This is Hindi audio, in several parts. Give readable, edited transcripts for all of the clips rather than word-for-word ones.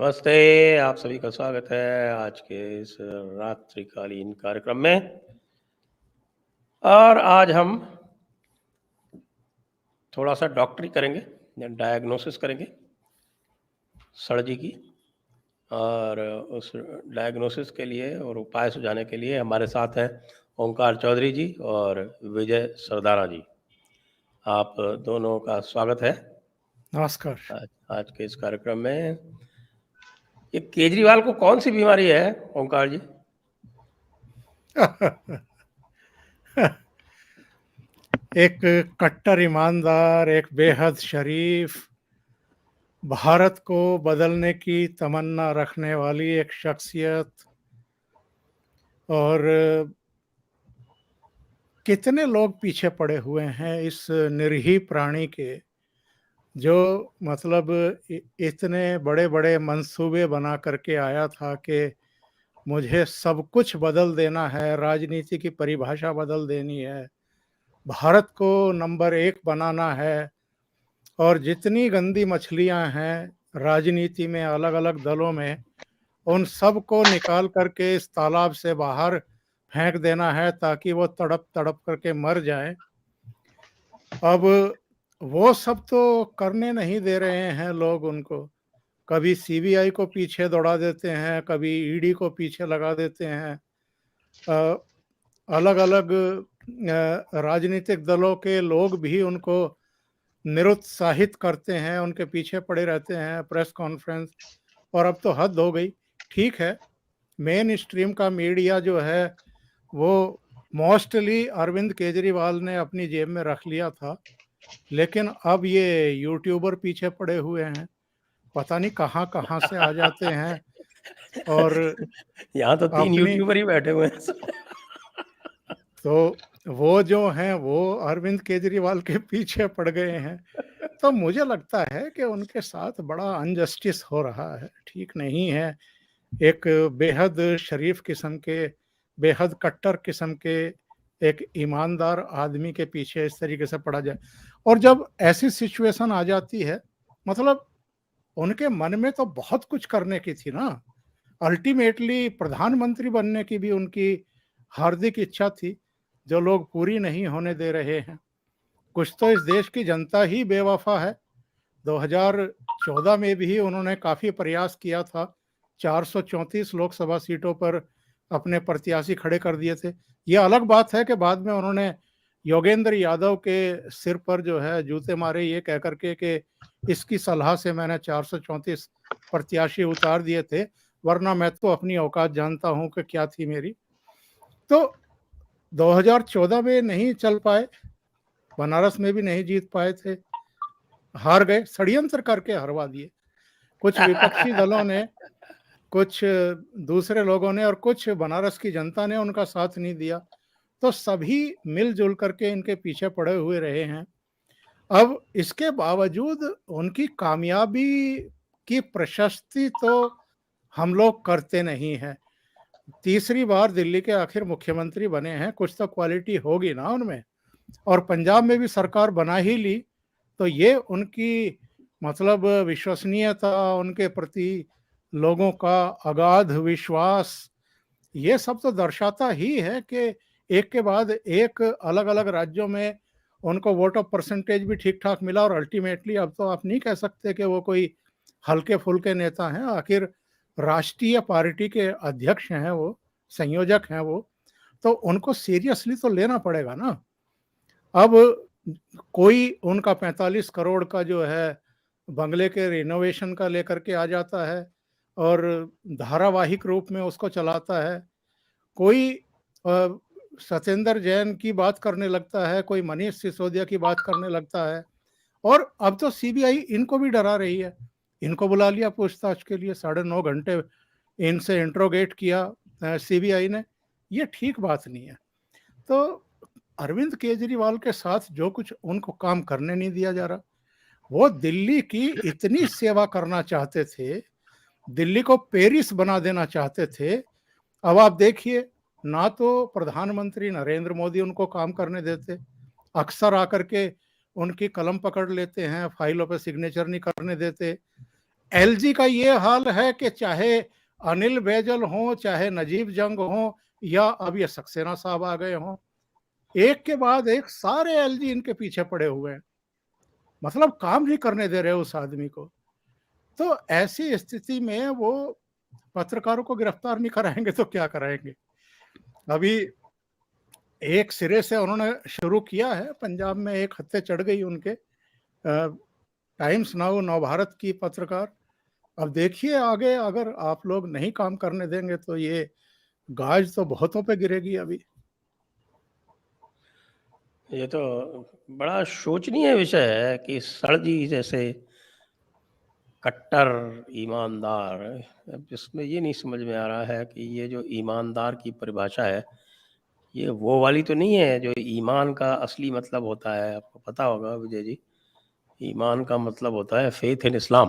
नमस्ते, आप सभी का स्वागत है आज के इस रात्रिकालीन कार्यक्रम में। और आज हम थोड़ा सा डॉक्टरी करेंगे, डायग्नोसिस करेंगे सर जी की। और उस डायग्नोसिस के लिए और उपाय सुझाने के लिए हमारे साथ हैं ओंकार चौधरी जी और विजय सरदारा जी। आप दोनों का स्वागत है नमस्कार। आज के इस कार्यक्रम में। ये केजरीवाल को कौन सी बीमारी है ओंकार जी? एक कट्टर ईमानदार, एक बेहद शरीफ, भारत को बदलने की तमन्ना रखने वाली एक शख्सियत, और कितने लोग पीछे पड़े हुए हैं इस निरीह प्राणी के, जो मतलब इतने बड़े बड़े मंसूबे बना करके आया था कि मुझे सब कुछ बदल देना है, राजनीति की परिभाषा बदल देनी है, भारत को नंबर 1 बनाना है, और जितनी गंदी मछलियां हैं राजनीति में अलग अलग दलों में, उन सब को निकाल करके इस तालाब से बाहर फेंक देना है ताकि वो तड़प तड़प करके मर जाएं। अब वो सब तो करने नहीं दे रहे हैं लोग उनको। कभी सीबीआई को पीछे दौड़ा देते हैं, कभी ईडी को पीछे लगा देते हैं। अलग अलग राजनीतिक दलों के लोग भी उनको निरुत्साहित करते हैं, उनके पीछे पड़े रहते हैं, प्रेस कॉन्फ्रेंस। और अब तो हद हो गई। ठीक है, मेन स्ट्रीम का मीडिया जो है वो मोस्टली अरविंद केजरीवाल ने अपनी जेब में रख लिया था, लेकिन अब ये यूट्यूबर पीछे पड़े हुए हैं, पता नहीं कहाँ कहाँ से आ जाते हैं। और यहाँ तो 3 यूट्यूबर ही बैठे हुए हैं। तो वो जो हैं वो अरविंद केजरीवाल के पीछे पड़ गए हैं। तो मुझे लगता है कि उनके साथ बड़ा अनजस्टिस हो रहा है, ठीक नहीं है। एक बेहद शरीफ किस्म के, बेहद कट्टर किस्म के एक ईमानदार आदमी के पीछे इस तरीके से पड़ा जाए। और जब ऐसी सिचुएशन आ जाती है, मतलब उनके मन में तो बहुत कुछ करने की थी ना। अल्टीमेटली प्रधानमंत्री बनने की भी उनकी हार्दिक इच्छा थी, जो लोग पूरी नहीं होने दे रहे हैं। कुछ तो इस देश की जनता ही बेवफा है। 2014 में भी उन्होंने काफी प्रयास किया था, 434 लोकसभा सीटों पर अपने प्रत्याशी खड़े कर दिए थे। यह अलग बात है कि बाद में उन्होंने योगेंद्र यादव के सिर पर जो है जूते मारे, ये कह करके कि इसकी सलाह से मैंने 434 प्रत्याशी उतार दिए थे, वरना मैं तो अपनी औकात जानता हूं कि क्या थी मेरी। तो 2014 में नहीं चल पाए, बनारस में भी नहीं जीत पाए थे, हार गए, षड्यंत्र करके हरवा दिए। कुछ विपक्षी दलों ने, कुछ दूसरे लोगों ने और कुछ बनारस की जनता ने उनका साथ नहीं दिया। तो सभी मिलजुल करके इनके पीछे पड़े हुए रहे हैं। अब इसके बावजूद उनकी कामयाबी की प्रशस्ति तो हम लोग करते नहीं हैं। तीसरी बार दिल्ली के आखिर मुख्यमंत्री बने हैं, कुछ तो क्वालिटी होगी ना उनमें। और पंजाब में भी सरकार बना ही ली, तो ये उनकी मतलब विश्वसनीयता, उनके प्रति लोगों का अगाध विश्वास, ये सब तो दर्शाता ही है कि एक के बाद एक अलग अलग राज्यों में उनको वोट ऑफ परसेंटेज भी ठीक ठाक मिला। और अल्टीमेटली अब तो आप नहीं कह सकते कि वो कोई हल्के फुल्के नेता हैं, आखिर राष्ट्रीय पार्टी के अध्यक्ष हैं वो, संयोजक हैं वो, तो उनको सीरियसली तो लेना पड़ेगा ना। अब कोई उनका 45 करोड़ का जो है बंगले के रिनोवेशन का लेकर के आ जाता है और धारावाहिक रूप में उसको चलाता है, कोई सत्येंद्र जैन की बात करने लगता है, कोई मनीष सिसोदिया की बात करने लगता है, और अब तो सीबीआई इनको भी डरा रही है। इनको बुला लिया पूछताछ के लिए, 9.5 घंटे इनसे इंट्रोगेट किया सीबीआई ने। ये ठीक बात नहीं है। तो अरविंद केजरीवाल के साथ जो कुछ उनको काम करने नहीं दिया जा रहा, वो दिल्ली की इतनी सेवा करना चाहते थे, दिल्ली को पेरिस बना देना चाहते थे। अब आप देखिए, ना तो प्रधानमंत्री नरेंद्र मोदी उनको काम करने देते, अक्सर आकर के उनकी कलम पकड़ लेते हैं, फाइलों पे सिग्नेचर नहीं करने देते। एलजी का ये हाल है कि चाहे अनिल बैजल हो, चाहे नजीब जंग हो, या अब ये सक्सेना साहब आ गए हों, एक के बाद एक सारे एलजी इनके पीछे पड़े हुए हैं, मतलब काम नहीं करने दे रहे उस आदमी को। तो ऐसी स्थिति में वो पत्रकारों को गिरफ्तार नहीं कराएंगे तो क्या कराएंगे? अभी एक सिरे से उन्होंने शुरू किया है, पंजाब में एक हत्या चढ़ गई उनके, टाइम्स नाउ, नवभारत की पत्रकार। अब देखिए आगे अगर आप लोग नहीं काम करने देंगे तो ये गाज तो बहुतों पे गिरेगी अभी। ये तो बड़ा शोचनीय विषय है कि सर जी जैसे कट्टर ईमानदार, अब इसमें ये नहीं समझ में आ रहा है कि ये जो ईमानदार की परिभाषा है, ये वो वाली तो नहीं है जो ईमान का असली मतलब होता है। आपको पता होगा विजय जी, ईमान का मतलब होता है फेथ इन इस्लाम।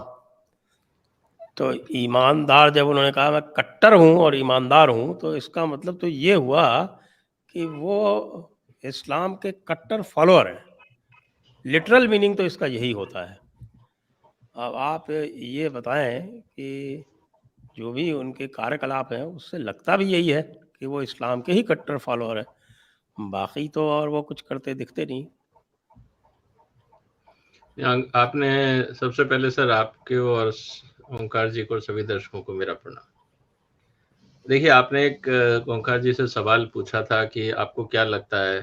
तो ईमानदार, जब उन्होंने कहा मैं कट्टर हूँ और ईमानदार हूँ, तो इसका मतलब तो ये हुआ कि वो इस्लाम के कट्टर फॉलोअर हैं। लिटरल मीनिंग तो इसका यही होता है। अब आप ये बताएं कि जो भी उनके कार्यकलाप हैं उससे लगता भी यही है कि वो इस्लाम के ही कट्टर फॉलोअर है, बाकी तो और वो कुछ करते दिखते नहीं। आपने सबसे पहले सर आपके और ओंकार जी को, सभी दर्शकों को मेरा प्रणाम। देखिए, आपने एक ओंकार जी से सवाल पूछा था कि आपको क्या लगता है,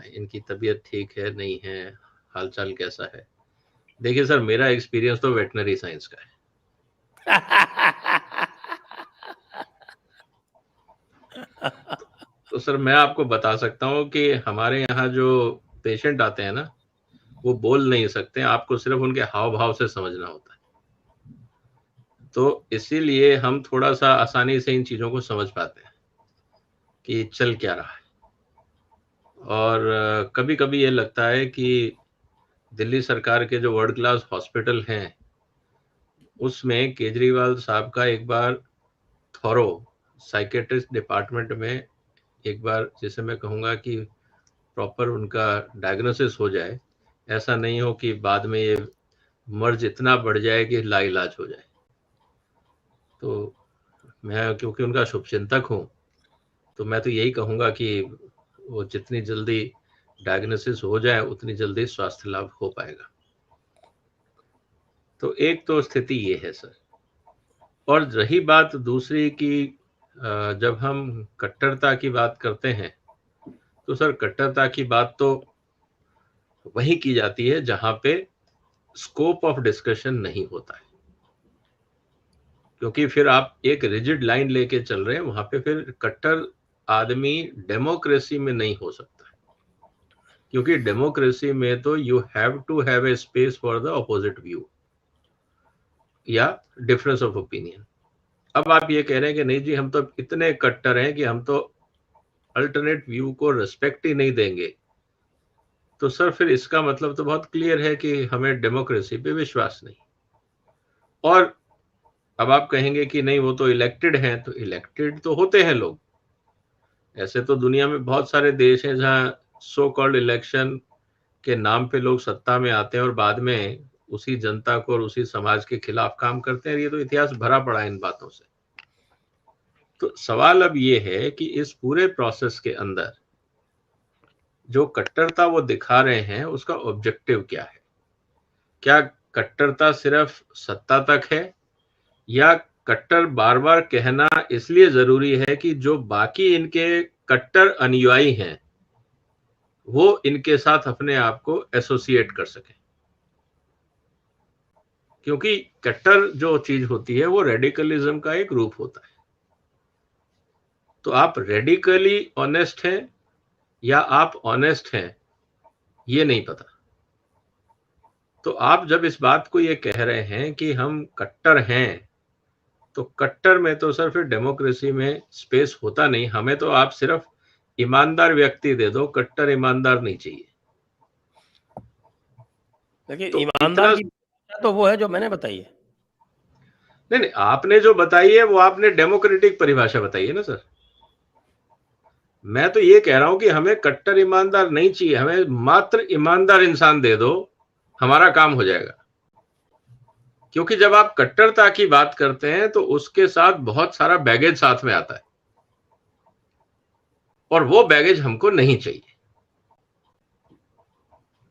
इनकी तबीयत ठीक है, नहीं है, हालचाल कैसा है। देखिए सर, मेरा एक्सपीरियंस तो वेटनरी साइंस का है। तो सर मैं आपको बता सकता हूँ कि हमारे यहाँ जो पेशेंट आते हैं ना, वो बोल नहीं सकते, आपको सिर्फ उनके हाव भाव से समझना होता है। तो इसीलिए हम थोड़ा सा आसानी से इन चीजों को समझ पाते हैं कि चल क्या रहा है। और कभी कभी ये लगता है कि दिल्ली सरकार के जो वर्ल्ड क्लास हॉस्पिटल हैं, उसमें केजरीवाल साहब का एक बार थॉरो साइकेट्रिस्ट डिपार्टमेंट में एक बार, जैसे मैं कहूँगा कि प्रॉपर उनका डायग्नोसिस हो जाए, ऐसा नहीं हो कि बाद में ये मर्ज इतना बढ़ जाए कि लाइलाज हो जाए। तो मैं क्योंकि उनका शुभचिंतक हूँ, तो मैं तो यही कहूँगा कि वो जितनी जल्दी डायग्नोसिस हो जाए उतनी जल्दी स्वास्थ्य लाभ हो पाएगा। तो एक तो स्थिति ये है सर। और रही बात दूसरी कि जब हम कट्टरता की बात करते हैं, तो सर कट्टरता की बात तो वहीं की जाती है जहां पे स्कोप ऑफ डिस्कशन नहीं होता है, क्योंकि फिर आप एक रिजिड लाइन लेके चल रहे हैं, वहां पे फिर कट्टर आदमी डेमोक्रेसी में नहीं हो सकता, क्योंकि डेमोक्रेसी में तो you have to have a space for the opposite view या डिफरेंस ऑफ ओपिनियन। अब आप ये कह रहे हैं कि नहीं जी, हम तो इतने कट्टर हैं कि हम तो अल्टरनेट व्यू को रिस्पेक्ट ही नहीं देंगे, तो सर फिर इसका मतलब तो बहुत क्लियर है कि हमें डेमोक्रेसी पे विश्वास नहीं। और अब आप कहेंगे कि नहीं वो तो इलेक्टेड हैं, तो इलेक्टेड तो होते हैं लोग। ऐसे तो दुनिया में बहुत सारे देश हैं जहां सो कॉल्ड इलेक्शन के नाम पे लोग सत्ता में आते हैं और बाद में उसी जनता को और उसी समाज के खिलाफ काम करते हैं। ये तो इतिहास भरा पड़ा है इन बातों से। तो सवाल अब ये है कि इस पूरे प्रोसेस के अंदर जो कट्टरता वो दिखा रहे हैं, उसका ऑब्जेक्टिव क्या है? क्या कट्टरता सिर्फ सत्ता तक है, या कट्टर बार बार कहना इसलिए जरूरी है कि जो बाकी इनके कट्टर अनुयायी हैं वो इनके साथ अपने आप को एसोसिएट कर सकें? क्योंकि कट्टर जो चीज होती है वो रेडिकलिज्म का एक रूप होता है। तो आप रेडिकली ऑनेस्ट हैं या आप ऑनेस्ट हैं, ये नहीं पता। तो आप जब इस बात को ये कह रहे हैं कि हम कट्टर हैं, तो कट्टर में तो सर फिर डेमोक्रेसी में स्पेस होता नहीं। हमें तो आप सिर्फ ईमानदार व्यक्ति दे दो, कट्टर ईमानदार नहीं चाहिए। देखिए तो ईमानदार की तो वो है जो मैंने बताई है। नहीं, आपने जो बताई है वो आपने डेमोक्रेटिक परिभाषा बताई है ना सर। मैं तो ये कह रहा हूं कि हमें कट्टर ईमानदार नहीं चाहिए, हमें मात्र ईमानदार इंसान दे दो, हमारा काम हो जाएगा। क्योंकि जब आप कट्टरता की बात करते हैं तो उसके साथ बहुत सारा बैगेज साथ में आता है, और वो बैगेज हमको नहीं चाहिए।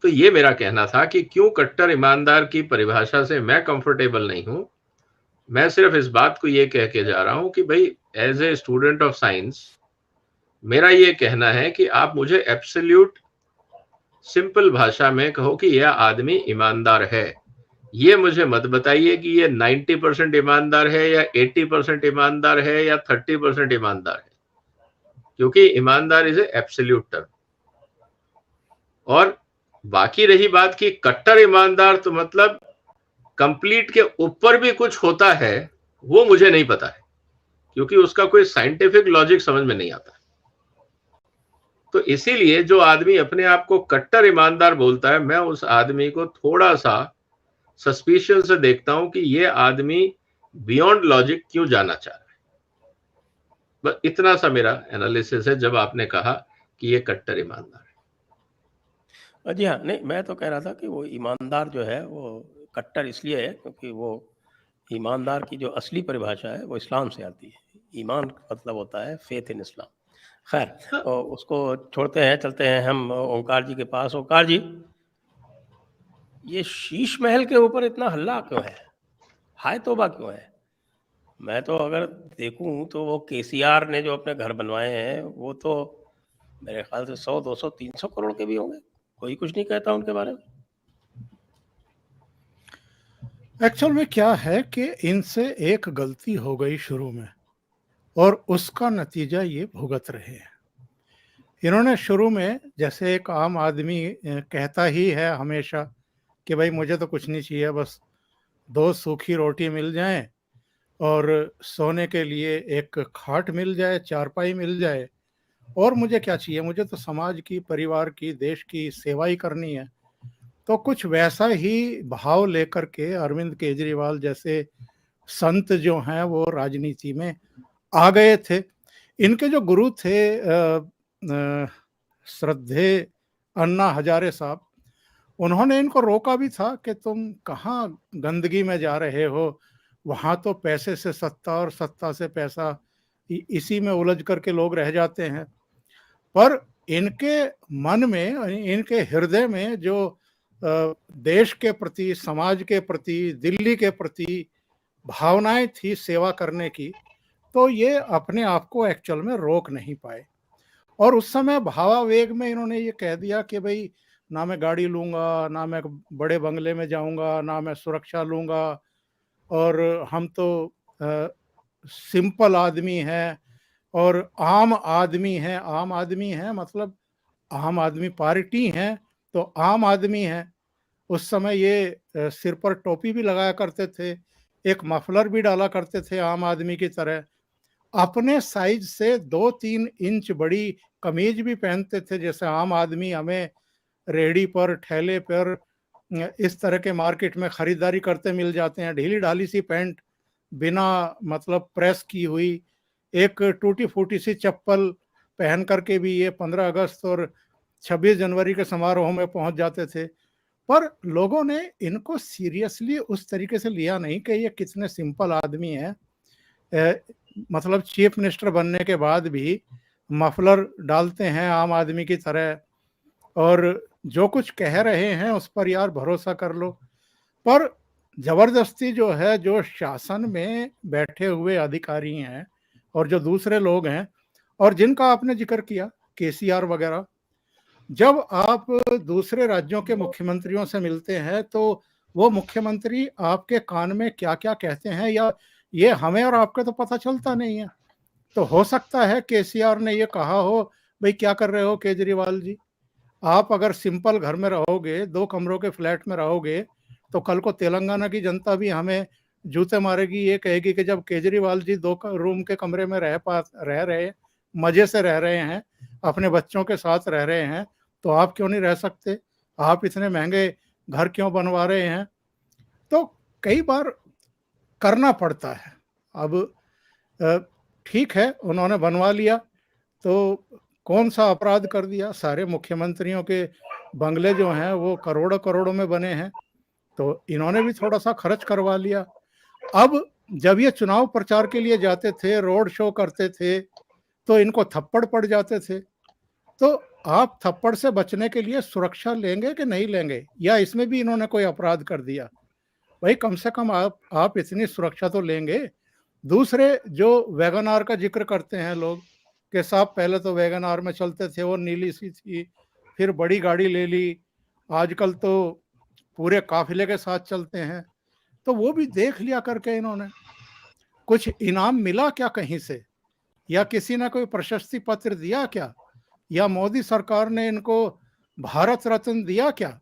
तो ये मेरा कहना था कि क्यों कट्टर ईमानदार की परिभाषा से मैं कंफर्टेबल नहीं हूं। मैं सिर्फ इस बात को ये कह के जा रहा हूं कि भाई as a student of science मेरा ये कहना है कि आप मुझे एब्सोल्यूट सिंपल भाषा में कहो कि यह आदमी ईमानदार है। ये मुझे मत बताइए कि ये 90% ईमानदार है या 80% ईमानदार है या 30% ईमानदार है, क्योंकि ईमानदार इज ए एब्सोल्यूट टर्म। और बाकी रही बात कि कट्टर ईमानदार तो मतलब कंप्लीट के ऊपर भी कुछ होता है, वो मुझे नहीं पता है, क्योंकि उसका कोई साइंटिफिक लॉजिक समझ में नहीं आता। तो इसीलिए जो आदमी अपने आप को कट्टर ईमानदार बोलता है, मैं उस आदमी को थोड़ा सा सस्पिशन से देखता हूं कि ये आदमी बियॉन्ड लॉजिक क्यों जाना चाह रहा है। बस इतना सा मेरा एनालिसिस है जब आपने कहा कि ये कट्टर ईमानदार है। जी हाँ, नहीं मैं तो कह रहा था कि वो ईमानदार जो है वो कट्टर इसलिए है क्योंकि वो ईमानदार की जो असली परिभाषा है वो इस्लाम से आती है। ईमान का मतलब होता है फेथ इन इस्लाम। खैर उसको छोड़ते हैं, चलते हैं हम ओंकार जी के पास। ओंकार जी, ये शीश महल के ऊपर इतना हल्ला क्यों है? हाय तौबा क्यों है? मैं तो अगर देखूं तो वो केसीआर ने जो अपने घर बनवाए हैं वो तो मेरे ख्याल से 100, 200, 300 करोड़ के भी होंगे। कोई कुछ नहीं कहता उनके बारे में। एक्चुअल में क्या है कि इनसे एक गलती हो गई शुरू में और उसका नतीजा ये भुगत रहे हैं। इन्होंने शुरू में, जैसे एक आम आदमी कहता ही है हमेशा कि भाई मुझे तो कुछ नहीं चाहिए, बस 2 सूखी रोटी मिल जाए और सोने के लिए एक खाट मिल जाए, चारपाई मिल जाए, और मुझे क्या चाहिए, मुझे तो समाज की, परिवार की, देश की सेवा ही करनी है। तो कुछ वैसा ही भाव लेकर के अरविंद केजरीवाल जैसे संत जो हैं वो राजनीति में आ गए थे। इनके जो गुरु थे श्रद्धेय अन्ना हजारे साहब, उन्होंने इनको रोका भी था कि तुम कहाँ गंदगी में जा रहे हो, वहाँ तो पैसे से सत्ता और सत्ता से पैसा, इसी में उलझ करके लोग रह जाते हैं। पर इनके मन में, इनके हृदय में जो देश के प्रति, समाज के प्रति, दिल्ली के प्रति भावनाएं थी सेवा करने की, तो ये अपने आप को एक्चुअल में रोक नहीं पाए। और उस समय भावावेग में इन्होंने ये कह दिया कि भाई ना मैं गाड़ी लूंगा, ना मैं बड़े बंगले में जाऊंगा, ना मैं सुरक्षा लूंगा, और हम तो सिंपल आदमी हैं और आम आदमी हैं। आम आदमी हैं मतलब आम आदमी पार्टी हैं तो आम आदमी हैं। उस समय ये सिर पर टोपी भी लगाया करते थे, एक मफलर भी डाला करते थे आम आदमी की तरह, अपने साइज से 2-3 इंच बड़ी कमीज भी पहनते थे, जैसे आम आदमी हमें रेहड़ी पर, ठेले पर, इस तरह के मार्केट में खरीदारी करते मिल जाते हैं। ढीली ढाली सी पैंट, बिना मतलब प्रेस की हुई, एक टूटी फूटी सी चप्पल पहन करके भी ये 15 अगस्त और 26 जनवरी के समारोह में पहुंच जाते थे। पर लोगों ने इनको सीरियसली उस तरीके से लिया नहीं कि ये कितने सिंपल आदमी हैं। मतलब चीफ मिनिस्टर बनने के बाद भी मफलर डालते हैं आम आदमी की तरह, और जो कुछ कह रहे हैं उस पर यार भरोसा कर लो। पर जबरदस्ती जो है, जो शासन में बैठे हुए अधिकारी हैं और जो दूसरे लोग हैं, और जिनका आपने जिक्र किया केसीआर वगैरह, जब आप दूसरे राज्यों के मुख्यमंत्रियों से मिलते हैं तो वो मुख्यमंत्री आपके कान में क्या क्या कहते हैं या ये हमें और आपको तो पता चलता नहीं है। तो हो सकता है केसीआर ने ये कहा हो, भाई क्या कर रहे हो केजरीवाल जी, आप अगर सिंपल घर में रहोगे, 2 कमरों के फ्लैट में रहोगे, तो कल को तेलंगाना की जनता भी हमें जूते मारेगी, ये कहेगी कि जब केजरीवाल जी 2 रूम के कमरे में रह रहे, मजे से रह रहे हैं, अपने बच्चों के साथ रह रहे हैं, तो आप क्यों नहीं रह सकते, आप इतने महंगे घर क्यों बनवा रहे हैं। तो कई बार करना पड़ता है। अब ठीक है, उन्होंने बनवा लिया तो कौन सा अपराध कर दिया। सारे मुख्यमंत्रियों के बंगले जो हैं वो करोड़ों करोड़ों में बने हैं, तो इन्होंने भी थोड़ा सा खर्च करवा लिया। अब जब ये चुनाव प्रचार के लिए जाते थे, रोड शो करते थे, तो इनको थप्पड़ पड़ जाते थे। तो आप थप्पड़ से बचने के लिए सुरक्षा लेंगे कि नहीं लेंगे, या इसमें भी इन्होंने कोई अपराध कर दिया? भाई कम से कम आप इतनी सुरक्षा तो लेंगे। दूसरे जो वैगन आर का जिक्र करते हैं लोग कि साहब पहले तो वैगन आर में चलते थे, वो नीली सी थी, फिर बड़ी गाड़ी ले ली, आजकल तो पूरे काफिले के साथ चलते हैं। तो वो भी देख लिया करके इन्होंने। कुछ इनाम मिला क्या कहीं से, या किसी ने कोई प्रशस्ति पत्र दिया क्या, या मोदी सरकार ने इनको भारत रत्न दिया क्या?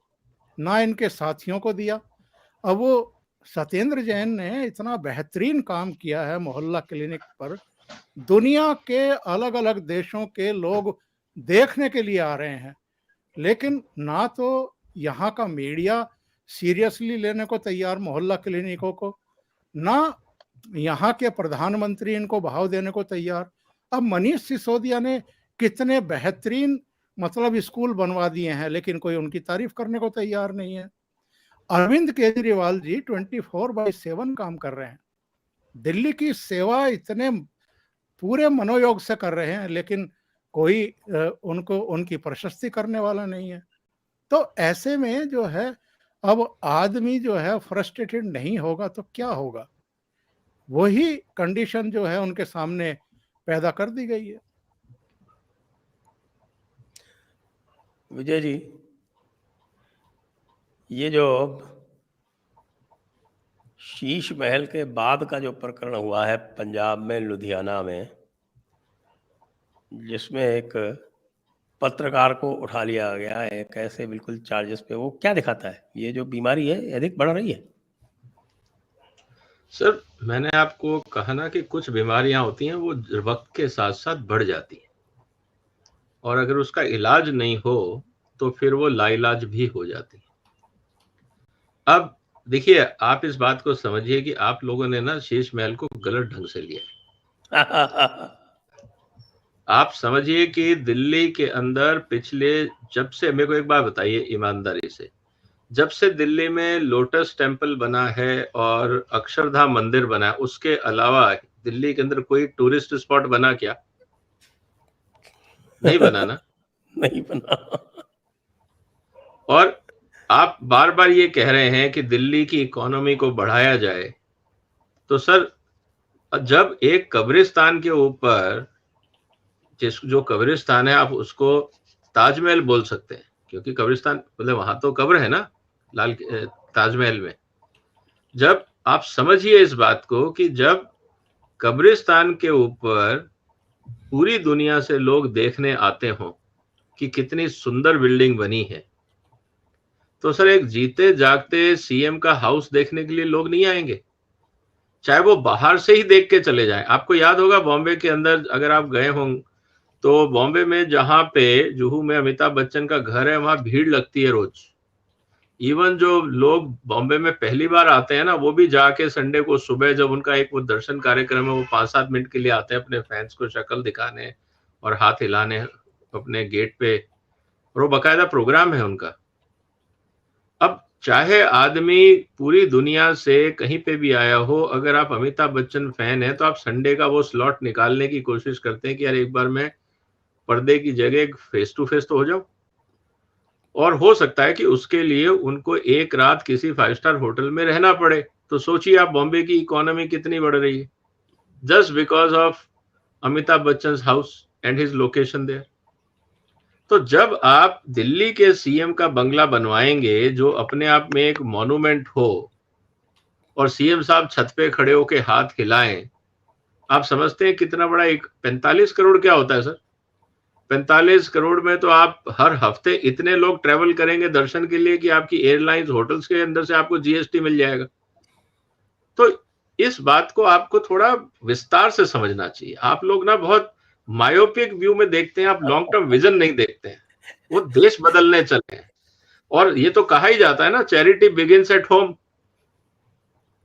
ना इनके साथियों को दिया। अब वो सत्येंद्र जैन ने इतना बेहतरीन काम किया है मोहल्ला क्लिनिक पर, दुनिया के अलग अलग देशों के लोग देखने के लिए आ रहे हैं, लेकिन ना तो यहाँ का मीडिया सीरियसली लेने को तैयार मोहल्ला क्लिनिकों को, ना यहाँ के प्रधानमंत्री इनको भाव देने को तैयार। अब मनीष सिसोदिया ने कितने बेहतरीन मतलब स्कूल बनवा दिए हैं, लेकिन कोई उनकी तारीफ करने को तैयार नहीं है। अरविंद केजरीवाल जी 24/7 काम कर रहे हैं, दिल्ली की सेवा इतने पूरे मनोयोग से कर रहे हैं, लेकिन कोई उनको उनकी प्रशस्ति करने वाला नहीं है। तो ऐसे में जो है, अब आदमी जो है फ्रस्ट्रेटेड नहीं होगा तो क्या होगा? वही कंडीशन जो है उनके सामने पैदा कर दी गई है। विजय जी, ये जो शीश महल के बाद का जो प्रकरण हुआ है पंजाब में लुधियाना में, जिसमें एक पत्रकार को उठा लिया गया है एक ऐसे बिल्कुल चार्जेस पे, वो क्या दिखाता है? ये जो बीमारी है अधिक बढ़ रही है। सर मैंने आपको कहा ना कि कुछ बीमारियां होती हैं वो वक्त के साथ साथ बढ़ जाती हैं, और अगर उसका इलाज नहीं हो तो फिर वो लाइलाज भी हो जाती है। अब देखिए, आप इस बात को समझिए कि आप लोगों ने ना शीश महल को गलत ढंग से लिया है। आप समझिए कि दिल्ली के अंदर पिछले, जब से, मेरे को एक बात बताइए ईमानदारी से, जब से दिल्ली में लोटस टेम्पल बना है और अक्षरधाम मंदिर बना है, उसके अलावा दिल्ली के अंदर कोई टूरिस्ट स्पॉट बना क्या? नहीं बना ना। नहीं बना। और आप बार बार ये कह रहे हैं कि दिल्ली की इकोनॉमी को बढ़ाया जाए, तो सर जब एक कब्रिस्तान के ऊपर, जो कब्रिस्तान है आप उसको ताजमहल बोल सकते हैं, क्योंकि कब्रिस्तान मतलब वहां तो कब्र है ना ताजमहल में। जब आप समझिए इस बात को कि जब कब्रिस्तान के ऊपर पूरी दुनिया से लोग देखने आते हों कि कितनी सुंदर बिल्डिंग बनी है, तो सर एक जीते जागते सीएम का हाउस देखने के लिए लोग नहीं आएंगे, चाहे वो बाहर से ही देख के चले जाएं। आपको याद होगा बॉम्बे के अंदर अगर आप गए हों तो बॉम्बे में जहां पे जुहू में अमिताभ बच्चन का घर है, वहां भीड़ लगती है रोज। इवन जो लोग बॉम्बे में पहली बार आते हैं ना, वो भी जाके संडे को सुबह जब उनका एक वो दर्शन कार्यक्रम है, वो 5-7 मिनट के लिए आते हैं अपने फैंस को शक्ल दिखाने और हाथ हिलाने अपने गेट पे, और वो बाकायदा प्रोग्राम है उनका। अब चाहे आदमी पूरी दुनिया से कहीं पे भी आया हो, अगर आप अमिताभ बच्चन फैन है तो आप संडे का वो स्लॉट निकालने की कोशिश करते हैं कि यार एक बार मैं पर्दे की जगह फेस टू फेस तो हो जाऊं। और हो सकता है कि उसके लिए उनको एक रात किसी 5 स्टार होटल में रहना पड़े। तो सोचिए आप बॉम्बे की इकोनॉमी कितनी बढ़ रही है just because of Amitabh Bachchan house and his location there. तो जब आप दिल्ली के सीएम का बंगला बनवाएंगे जो अपने आप में एक मॉन्यूमेंट हो, और सीएम साहब छत पे खड़े होके हाथ हिलाएं, आप समझते हैं कितना बड़ा एक 45 करोड़ क्या होता है सर? 45 करोड़ में तो आप हर हफ्ते इतने लोग ट्रेवल करेंगे दर्शन के लिए कि आपकी एयरलाइंस होटल्स के अंदर से आपको जीएसटी मिल जाएगा। तो इस बात को आपको थोड़ा विस्तार से समझना चाहिए। आप लोग ना बहुत मायोपिक व्यू में देखते हैं, आप लॉन्ग टर्म विजन नहीं देखते हैं। वो देश बदलने चले हैं, और ये तो कहा ही जाता है ना, चैरिटी बिगिंस एट होम।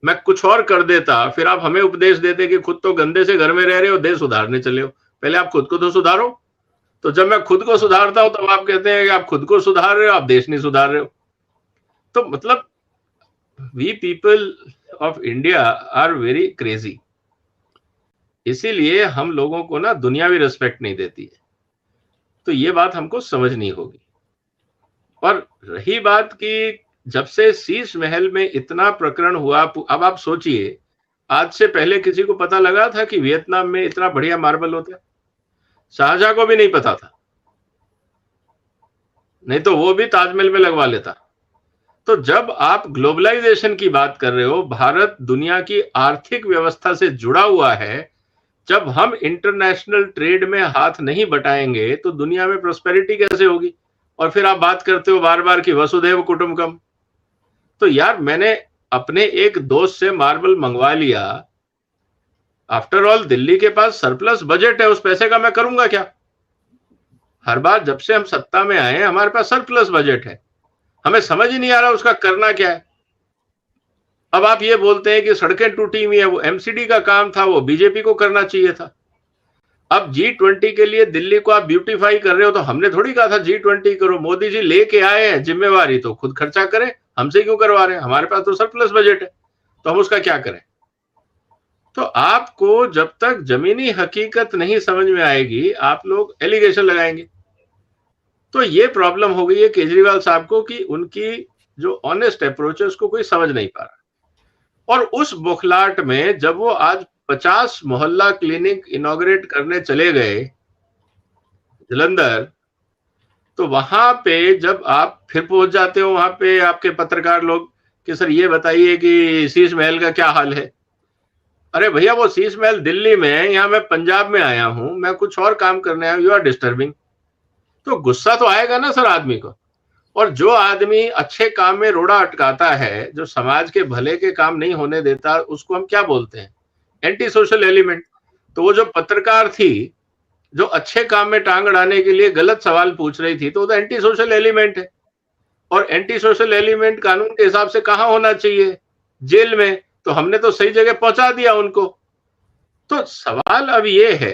मैं कुछ और कर देता, फिर आप हमें उपदेश देते कि खुद तो गंदे से घर में रह रहे हो, देश सुधारने चले हो। पहले आप खुद को तो सुधारो। तो जब मैं खुद को सुधारता हूं तब आप कहते हैं कि आप खुद को सुधार रहे हो, आप देश नहीं सुधार रहे हो। तो मतलब we people of India are very crazy, इसीलिए हम लोगों को ना दुनियावी रिस्पेक्ट नहीं देती है। तो ये बात हमको समझनी होगी। और रही बात कि जब से शीश महल में इतना प्रकरण हुआ, अब आप सोचिए, आज से पहले किसी को पता लगा था कि वियतनाम में इतना बढ़िया मार्बल होता है? शाहजहां को भी नहीं पता था, नहीं तो वो भी ताजमहल में लगवा लेता। तो जब आप ग्लोबलाइजेशन की बात कर रहे हो, भारत दुनिया की आर्थिक व्यवस्था से जुड़ा हुआ है, जब हम इंटरनेशनल ट्रेड में हाथ नहीं बटाएंगे तो दुनिया में प्रोस्पेरिटी कैसे होगी? और फिर आप बात करते हो बार बार कि वसुधैव कुटुंबकम। तो यार, मैंने अपने एक दोस्त से मार्बल मंगवा लिया, आफ्टर ऑल दिल्ली के पास सरप्लस बजट है, उस पैसे का मैं करूंगा क्या? हर बार जब से हम सत्ता में आए हमारे पास सरप्लस बजट है, हमें समझ ही नहीं आ रहा उसका करना क्या है। अब आप ये बोलते हैं कि सड़कें टूटी हुई है, वो एमसीडी का काम था, वो बीजेपी को करना चाहिए था। अब G20 के लिए दिल्ली को आप ब्यूटीफाई कर रहे हो, तो हमने थोड़ी कहा था G20 करो, मोदी जी लेके आए हैं जिम्मेवारी, तो खुद खर्चा करें, हमसे क्यों करवा रहे हैं? हमारे पास तो सरप्लस बजट है, तो हम उसका क्या करें? तो आपको जब तक जमीनी हकीकत नहीं समझ में आएगी, आप लोग एलिगेशन लगाएंगे। तो ये प्रॉब्लम हो गई है केजरीवाल साहब को कि उनकी जो ऑनेस्ट अप्रोच है उसको कोई समझ नहीं पा रहा। और उस बुखलाहट में जब वो आज 50 मोहल्ला क्लिनिक इनॉग्रेट करने चले गए जलंधर, तो वहां पे जब आप फिर पहुंच जाते हो, वहां पे आपके पत्रकार लोग कि सर ये बताइए कि शीश महल का क्या हाल है। अरे भैया, वो शीश महल दिल्ली में है, यहाँ मैं पंजाब में आया हूं, मैं कुछ और काम करने आया हूं, यू आर डिस्टर्बिंग। तो गुस्सा तो आएगा ना सर आदमी को। और जो आदमी अच्छे काम में रोड़ा अटकाता है, जो समाज के भले के काम नहीं होने देता, उसको हम क्या बोलते हैं? Anti social element. तो वो जो पत्रकार थी, जो अच्छे काम में टांग अड़ाने के लिए गलत सवाल पूछ रही थी, तो वो तो एंटी सोशल एलिमेंट है। और एंटी सोशल एलिमेंट कानून के हिसाब से कहां होना चाहिए? जेल में। तो हमने तो सही जगह पहुंचा दिया उनको। तो सवाल अब ये है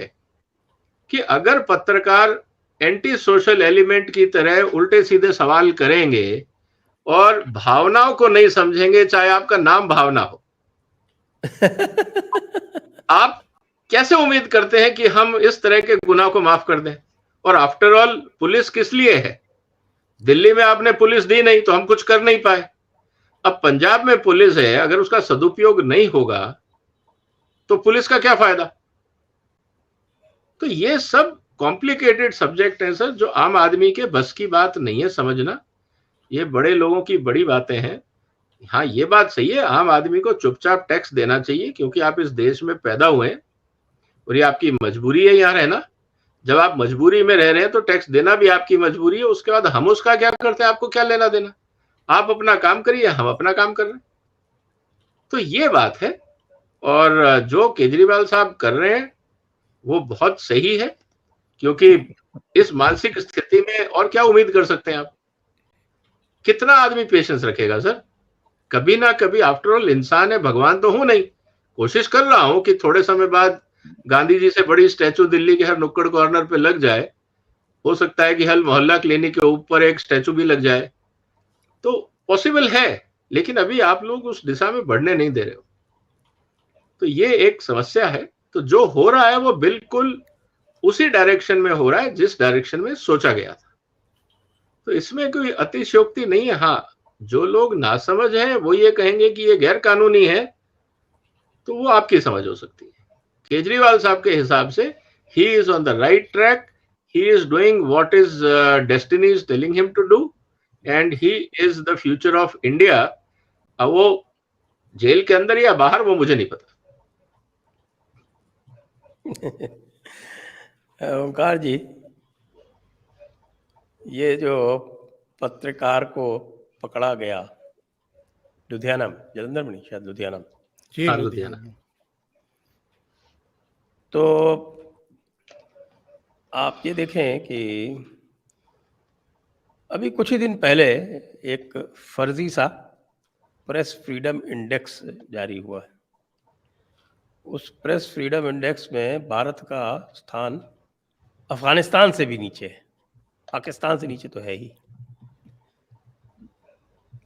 कि अगर पत्रकार एंटी सोशल एलिमेंट की तरह उल्टे सीधे सवाल करेंगे और भावनाओं को नहीं समझेंगे, चाहे आपका नाम भावना हो, आप कैसे उम्मीद करते हैं कि हम इस तरह के गुनाह को माफ कर दें? और आफ्टर ऑल पुलिस किस लिए है? दिल्ली में आपने पुलिस दी नहीं तो हम कुछ कर नहीं पाए। अब पंजाब में पुलिस है, अगर उसका सदुपयोग नहीं होगा तो पुलिस का क्या फायदा? तो ये सब कॉम्प्लिकेटेड सब्जेक्ट है सर, जो आम आदमी के बस की बात नहीं है समझना। ये बड़े लोगों की बड़ी बातें हैं। हाँ, ये बात सही है, आम आदमी को चुपचाप टैक्स देना चाहिए, क्योंकि आप इस देश में पैदा हुए हैं और ये आपकी मजबूरी है यहाँ रहना। जब आप मजबूरी में रह रहे हैं तो टैक्स देना भी आपकी मजबूरी है। उसके बाद हम उसका क्या करते हैं, आपको क्या लेना देना? आप अपना काम करिए, हम अपना काम कर रहे हैं। तो ये बात है। और जो केजरीवाल साहब कर रहे हैं वो बहुत सही है, क्योंकि इस मानसिक स्थिति में और क्या उम्मीद कर सकते हैं आप? कितना आदमी पेशेंस रखेगा सर? कभी ना कभी, आफ्टर ऑल इंसान है, भगवान तो हूं नहीं। कोशिश कर रहा हूं कि थोड़े समय बाद गांधी जी से बड़ी स्टैचू दिल्ली के हर नुक्कड़ कॉर्नर पे लग जाए। हो सकता है कि हर मोहल्ला क्लिनिक के ऊपर एक स्टैचू भी लग जाए, तो पॉसिबल है। लेकिन अभी आप लोग उस दिशा में बढ़ने नहीं दे रहे हो, तो ये एक समस्या है। तो जो हो रहा है वो बिल्कुल उसी डायरेक्शन में हो रहा है जिस डायरेक्शन में सोचा गया था। तो इसमें कोई अतिशयोक्ति नहीं है। हाँ, जो लोग नासमझ हैं वो ये कहेंगे कि ये गैर कानूनी है, तो वो आपकी समझ हो सकती है। केजरीवाल साहब के हिसाब से he is on the right track, he is doing what is destiny is telling him to do, and he is the future of India. अब वो जेल के अंदर या बाहर, वो मुझे नहीं पता। ओंकार जी, ये जो पत्रकार को पकड़ा गया लुधियाना में, जलंधर में नहीं, शायद लुधियाना में, जी हाँ, लुधियाना। तो आप ये देखें कि अभी कुछ ही दिन पहले एक फर्जी सा प्रेस फ्रीडम इंडेक्स जारी हुआ है। उस प्रेस फ्रीडम इंडेक्स में भारत का स्थान अफगानिस्तान से भी नीचे है, पाकिस्तान से नीचे तो है ही।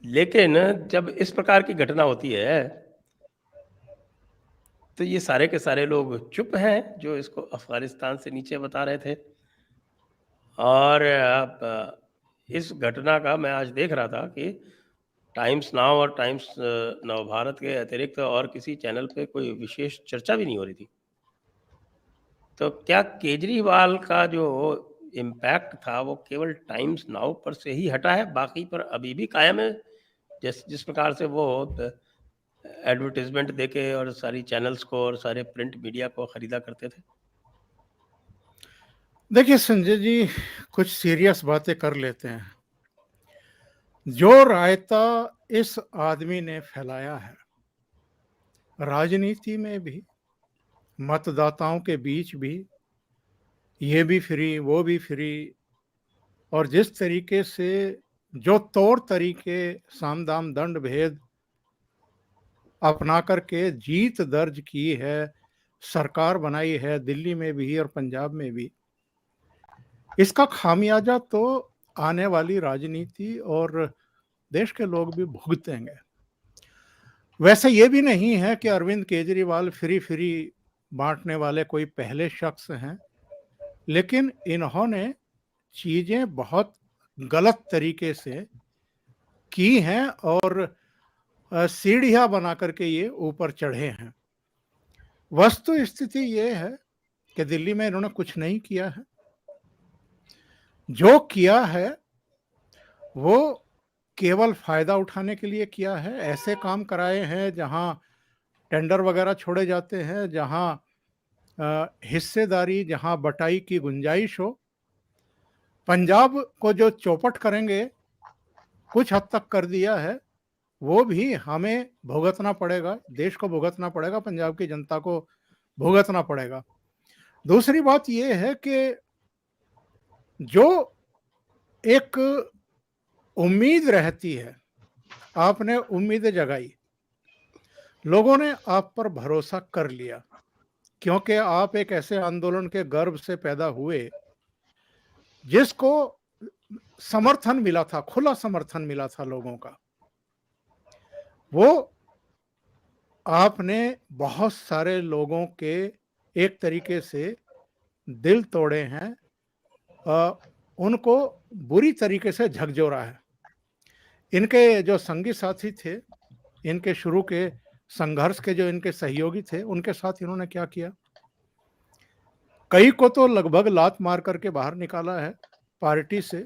लेकिन जब इस प्रकार की घटना होती है तो ये सारे के सारे लोग चुप हैं जो इसको अफगानिस्तान से नीचे बता रहे थे। और अब इस घटना का मैं आज देख रहा था कि टाइम्स नाउ और टाइम्स नाउ भारत के अतिरिक्त और किसी चैनल पे कोई विशेष चर्चा भी नहीं हो रही थी। तो क्या केजरीवाल का जो इम्पैक्ट था वो केवल टाइम्स नाउ पर से ही हटा है, बाकी पर अभी भी कायम है? जिस प्रकार से वो एडवर्टाइजमेंट देके और सारी चैनल्स को और सारे प्रिंट मीडिया को खरीदा करते थे। देखिए संजय जी, कुछ सीरियस बातें कर लेते हैं। जो रायता इस आदमी ने फैलाया है, राजनीति में भी, मतदाताओं के बीच भी, ये भी फ्री वो भी फ्री, और जिस तरीके से जो तौर तरीके साम दाम दंड भेद अपना करके जीत दर्ज की है, सरकार बनाई है दिल्ली में भी और पंजाब में भी, इसका खामियाजा तो आने वाली राजनीति और देश के लोग भी भुगतेंगे। वैसे ये भी नहीं है कि अरविंद केजरीवाल फ्री बांटने वाले कोई पहले शख्स हैं, लेकिन इन्होंने चीजें बहुत गलत तरीके से की हैं और सीढ़ियां बना करके ये ऊपर चढ़े हैं। वस्तु स्थिति ये है कि दिल्ली में इन्होंने कुछ नहीं किया है। जो किया है वो केवल फायदा उठाने के लिए किया है। ऐसे काम कराए हैं जहां टेंडर वगैरह छोड़े जाते हैं, जहां हिस्सेदारी, जहां बटाई की गुंजाइश हो। पंजाब को जो चौपट करेंगे, कुछ हद तक कर दिया है, वो भी हमें भुगतना पड़ेगा, देश को भुगतना पड़ेगा, पंजाब की जनता को भुगतना पड़ेगा। दूसरी बात यह है कि जो एक उम्मीद रहती है, आपने उम्मीद जगाई, लोगों ने आप पर भरोसा कर लिया, क्योंकि आप एक ऐसे आंदोलन के गर्भ से पैदा हुए जिसको समर्थन मिला था, खुला समर्थन मिला था लोगों का। वो आपने बहुत सारे लोगों के एक तरीके से दिल तोड़े हैं, उनको बुरी तरीके से झकझोरा है। इनके जो संगी साथी थे, इनके शुरू के संघर्ष के जो इनके सहयोगी थे, उनके साथ इन्होंने क्या किया? कई को तो लगभग लात मार करके बाहर निकाला है पार्टी से,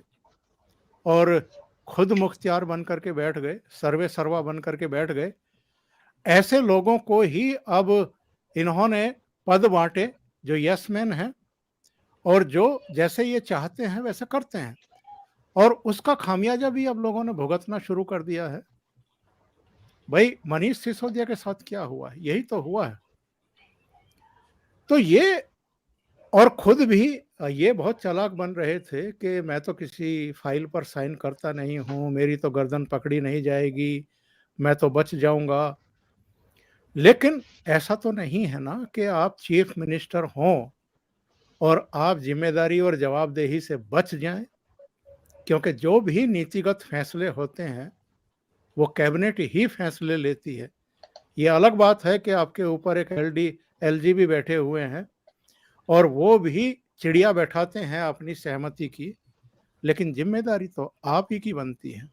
और खुद मुख्तियार बन करके बैठ गए, सर्वे सर्वा बन करके बैठ गए। ऐसे लोगों को ही अब इन्होंने पद बांटे जो यस मैन हैं और जो जैसे ये चाहते हैं वैसे करते हैं, और उसका खामियाजा भी अब लोगों ने भुगतना शुरू कर दिया है। भाई मनीष सिसोदिया के साथ क्या हुआ है? यही तो हुआ है। तो ये, और खुद भी ये बहुत चालाक बन रहे थे कि मैं तो किसी फाइल पर साइन करता नहीं हूं, मेरी तो गर्दन पकड़ी नहीं जाएगी, मैं तो बच जाऊंगा। लेकिन ऐसा तो नहीं है ना कि आप चीफ मिनिस्टर हों और आप जिम्मेदारी और जवाबदेही से बच जाएं, क्योंकि जो भी नीतिगत फैसले होते हैं वो कैबिनेट ही फैसले लेती है। ये अलग बात है कि आपके ऊपर एक एलजी भी बैठे हुए हैं और वो भी चिड़िया बैठाते हैं अपनी सहमति की, लेकिन जिम्मेदारी तो आप ही की बनती है।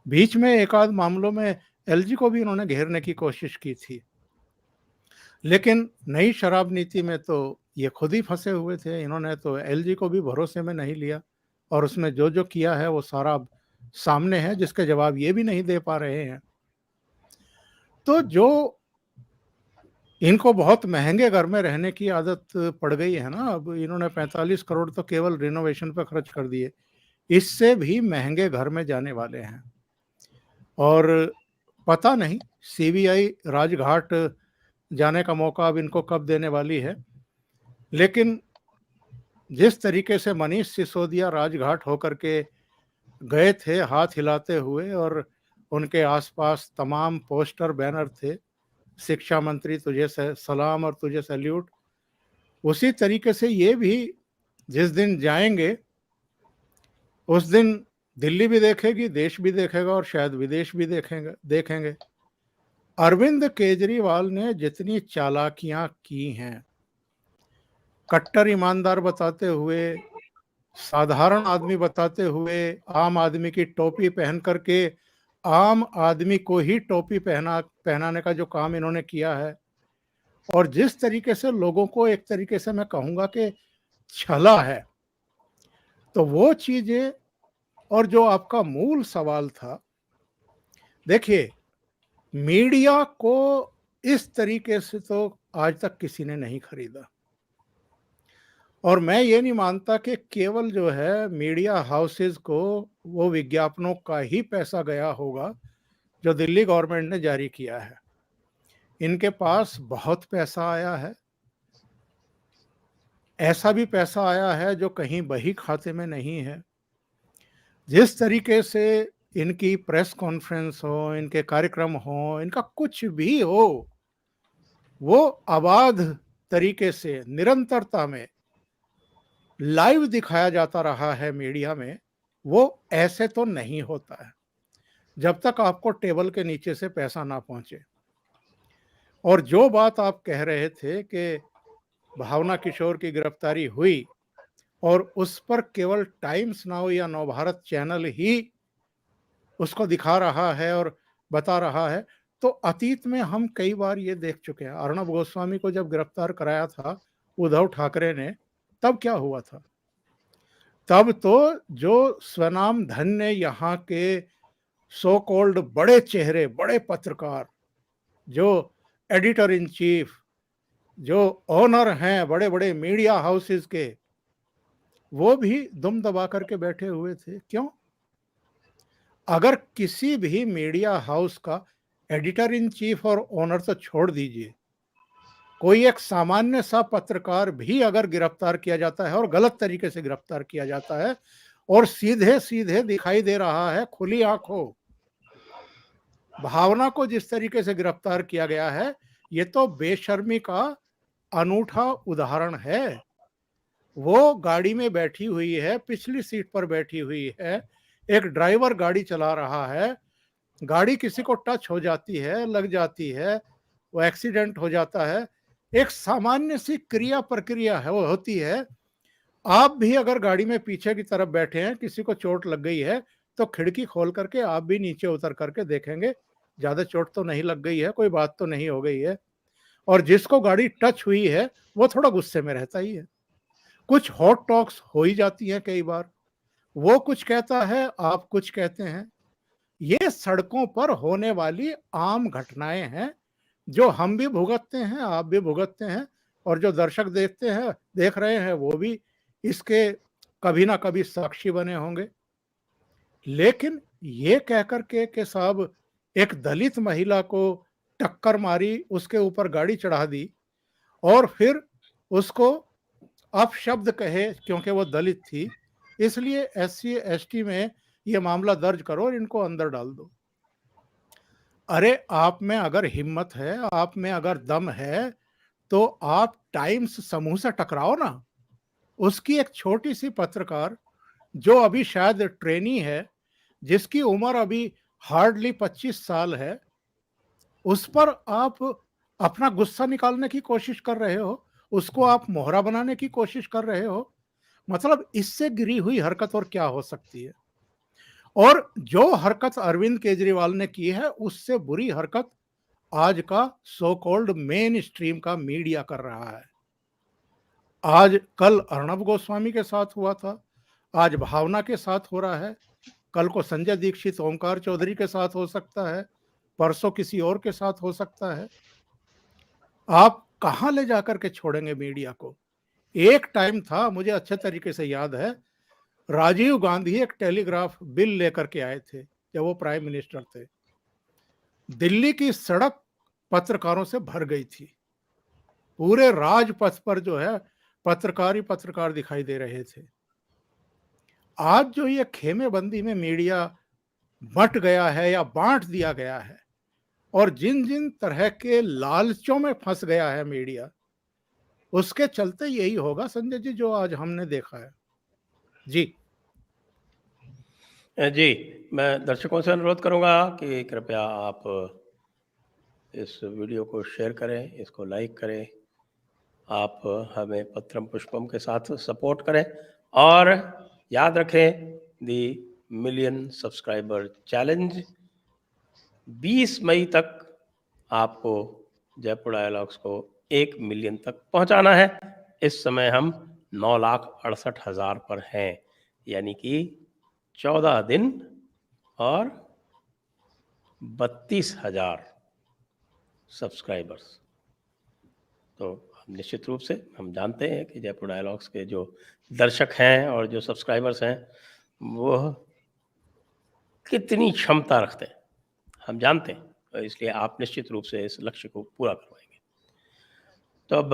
बीच में एक आध मामलों में एलजी को भी इन्होंने घेरने की कोशिश की थी, लेकिन नई शराब नीति में तो ये खुद ही फंसे हुए थे। इन्होंने तो एलजी को भी भरोसे में नहीं लिया, और उसमें जो जो किया है वो सारा सामने है, जिसके जवाब ये भी नहीं दे पा रहे हैं। तो जो इनको बहुत महंगे घर में रहने की आदत पड़ गई है ना, अब इन्होंने 45 करोड़ तो केवल रिनोवेशन पर खर्च कर दिए, इससे भी महंगे घर में जाने वाले हैं। और पता नहीं सीबीआई राजघाट जाने का मौका अब इनको कब देने वाली है, लेकिन जिस तरीके से मनीष सिसोदिया राजघाट होकर के गए थे हाथ हिलाते हुए, और उनके आसपास तमाम पोस्टर बैनर थे, शिक्षा मंत्री तुझे सलाम और तुझे सैल्यूट, उसी तरीके से ये भी जिस दिन जाएंगे उस दिन दिल्ली भी देखेगी, देश भी देखेगा और शायद विदेश भी देखेंगे। अरविंद केजरीवाल ने जितनी चालाकियां की हैं, कट्टर ईमानदार बताते हुए, साधारण आदमी बताते हुए, आम आदमी की टोपी पहन करके आम आदमी को ही टोपी पहनाने का जो काम इन्होंने किया है, और जिस तरीके से लोगों को एक तरीके से मैं कहूंगा कि छला है, तो वो चीजें। और जो आपका मूल सवाल था, देखिए, मीडिया को इस तरीके से तो आज तक किसी ने नहीं खरीदा, और मैं ये नहीं मानता कि केवल जो है मीडिया हाउसेस को वो विज्ञापनों का ही पैसा गया होगा जो दिल्ली गवर्नमेंट ने जारी किया है। इनके पास बहुत पैसा आया है, ऐसा भी पैसा आया है जो कहीं बही खाते में नहीं है। जिस तरीके से इनकी प्रेस कॉन्फ्रेंस हो, इनके कार्यक्रम हो, इनका कुछ भी हो, वो अबाध तरीके से निरंतरता में लाइव दिखाया जाता रहा है मीडिया में। वो ऐसे तो नहीं होता है जब तक आपको टेबल के नीचे से पैसा ना पहुंचे। और जो बात आप कह रहे थे कि भावना किशोर की गिरफ्तारी हुई और उस पर केवल टाइम्स नाउ या नवभारत चैनल ही उसको दिखा रहा है और बता रहा है, तो अतीत में हम कई बार ये देख चुके हैं। अर्णब गोस्वामी को जब गिरफ्तार कराया था उद्धव ठाकरे ने, तब क्या हुआ था? तब तो जो स्वनाम धन्य यहाँ के सो कॉल्ड बड़े चेहरे, बड़े पत्रकार, जो एडिटर इन चीफ, जो ओनर हैं बड़े बड़े मीडिया हाउसेस के, वो भी दुम दबा करके बैठे हुए थे। क्यों? अगर किसी भी मीडिया हाउस का एडिटर इन चीफ और ओनर तो छोड़ दीजिए, कोई एक सामान्य सा पत्रकार भी अगर गिरफ्तार किया जाता है और गलत तरीके से गिरफ्तार किया जाता है और सीधे सीधे दिखाई दे रहा है खुली आंखों, भावना को जिस तरीके से गिरफ्तार किया गया है, ये तो बेशर्मी का अनूठा उदाहरण है। वो गाड़ी में बैठी हुई है, पिछली सीट पर बैठी हुई है, एक ड्राइवर गाड़ी चला रहा है, गाड़ी किसी को टच हो जाती है, लग जाती है, वो एक्सीडेंट हो जाता है, एक सामान्य सी क्रिया प्रक्रिया है, वो होती है। आप भी अगर गाड़ी में पीछे की तरफ बैठे हैं, किसी को चोट लग गई है, तो खिड़की खोल करके आप भी नीचे उतर करके देखेंगे ज्यादा चोट तो नहीं लग गई है, कोई बात तो नहीं हो गई है। और जिसको गाड़ी टच हुई है वो थोड़ा गुस्से में रहता ही है, कुछ हॉट टॉक्स हो ही जाती हैं कई बार, वो कुछ कहता है, आप कुछ कहते हैं। ये सड़कों पर होने वाली आम घटनाएं हैं जो हम भी भुगतते हैं, आप भी भुगतते हैं, और जो दर्शक देख रहे हैं वो भी इसके कभी ना कभी साक्षी बने होंगे। लेकिन ये कहकर के साहब एक दलित महिला को टक्कर मारी, उसके ऊपर गाड़ी चढ़ा दी और फिर उसको अपशब्द कहे क्योंकि वो दलित थी, इसलिए SC ST में ये मामला दर्ज करो और इनको अंदर डाल दो। अरे आप में अगर हिम्मत है, आप में अगर दम है, तो आप टाइम्स समूह से टकराओ ना। उसकी एक छोटी सी पत्रकार जो अभी शायद ट्रेनी है, जिसकी उम्र अभी हार्डली 25 साल है, उस पर आप अपना गुस्सा निकालने की कोशिश कर रहे हो, उसको आप मोहरा बनाने की कोशिश कर रहे हो। मतलब इससे गिरी हुई हरकत और क्या हो सकती है? और जो हरकत अरविंद केजरीवाल ने की है, उससे बुरी हरकत आज का सो कॉल्ड मेन स्ट्रीम का मीडिया कर रहा है। आज कल अर्णब गोस्वामी के साथ हुआ था, आज भावना के साथ हो रहा है, कल को संजय दीक्षित, ओमकार चौधरी के साथ हो सकता है, परसों किसी और के साथ हो सकता है। आप कहां ले जाकर के छोड़ेंगे मीडिया को? एक टाइम था, मुझे अच्छे तरीके से याद है, राजीव गांधी एक टेलीग्राफ बिल लेकर के आए थे जब वो प्राइम मिनिस्टर थे। दिल्ली की सड़क पत्रकारों से भर गई थी, पूरे राजपथ पर जो है पत्रकार ही पत्रकार दिखाई दे रहे थे। आज जो ये खेमेबंदी में मीडिया बंट गया है या बांट दिया गया है, और जिन जिन तरह के लालचों में फंस गया है मीडिया, उसके चलते यही होगा संजय जी जो आज हमने देखा है। जी जी, मैं दर्शकों से अनुरोध करूँगा कि कृपया आप इस वीडियो को शेयर करें, इसको लाइक करें। आप हमें पत्रम पुष्पम के साथ सपोर्ट करें और याद रखें दी मिलियन सब्सक्राइबर चैलेंज 20 मई तक आपको जयपुर डायलॉग्स को 1 मिलियन तक पहुंचाना है। इस समय हम 9,68,000 पर हैं, यानी कि 14 दिन और 32,000 सब्सक्राइबर्स। तो निश्चित रूप से हम जानते हैं कि जयपुर डायलॉग्स के जो दर्शक हैं और जो सब्सक्राइबर्स हैं वो कितनी क्षमता रखते हैं, हम जानते हैं, और इसलिए आप निश्चित रूप से इस लक्ष्य को पूरा करवाएंगे। तो अब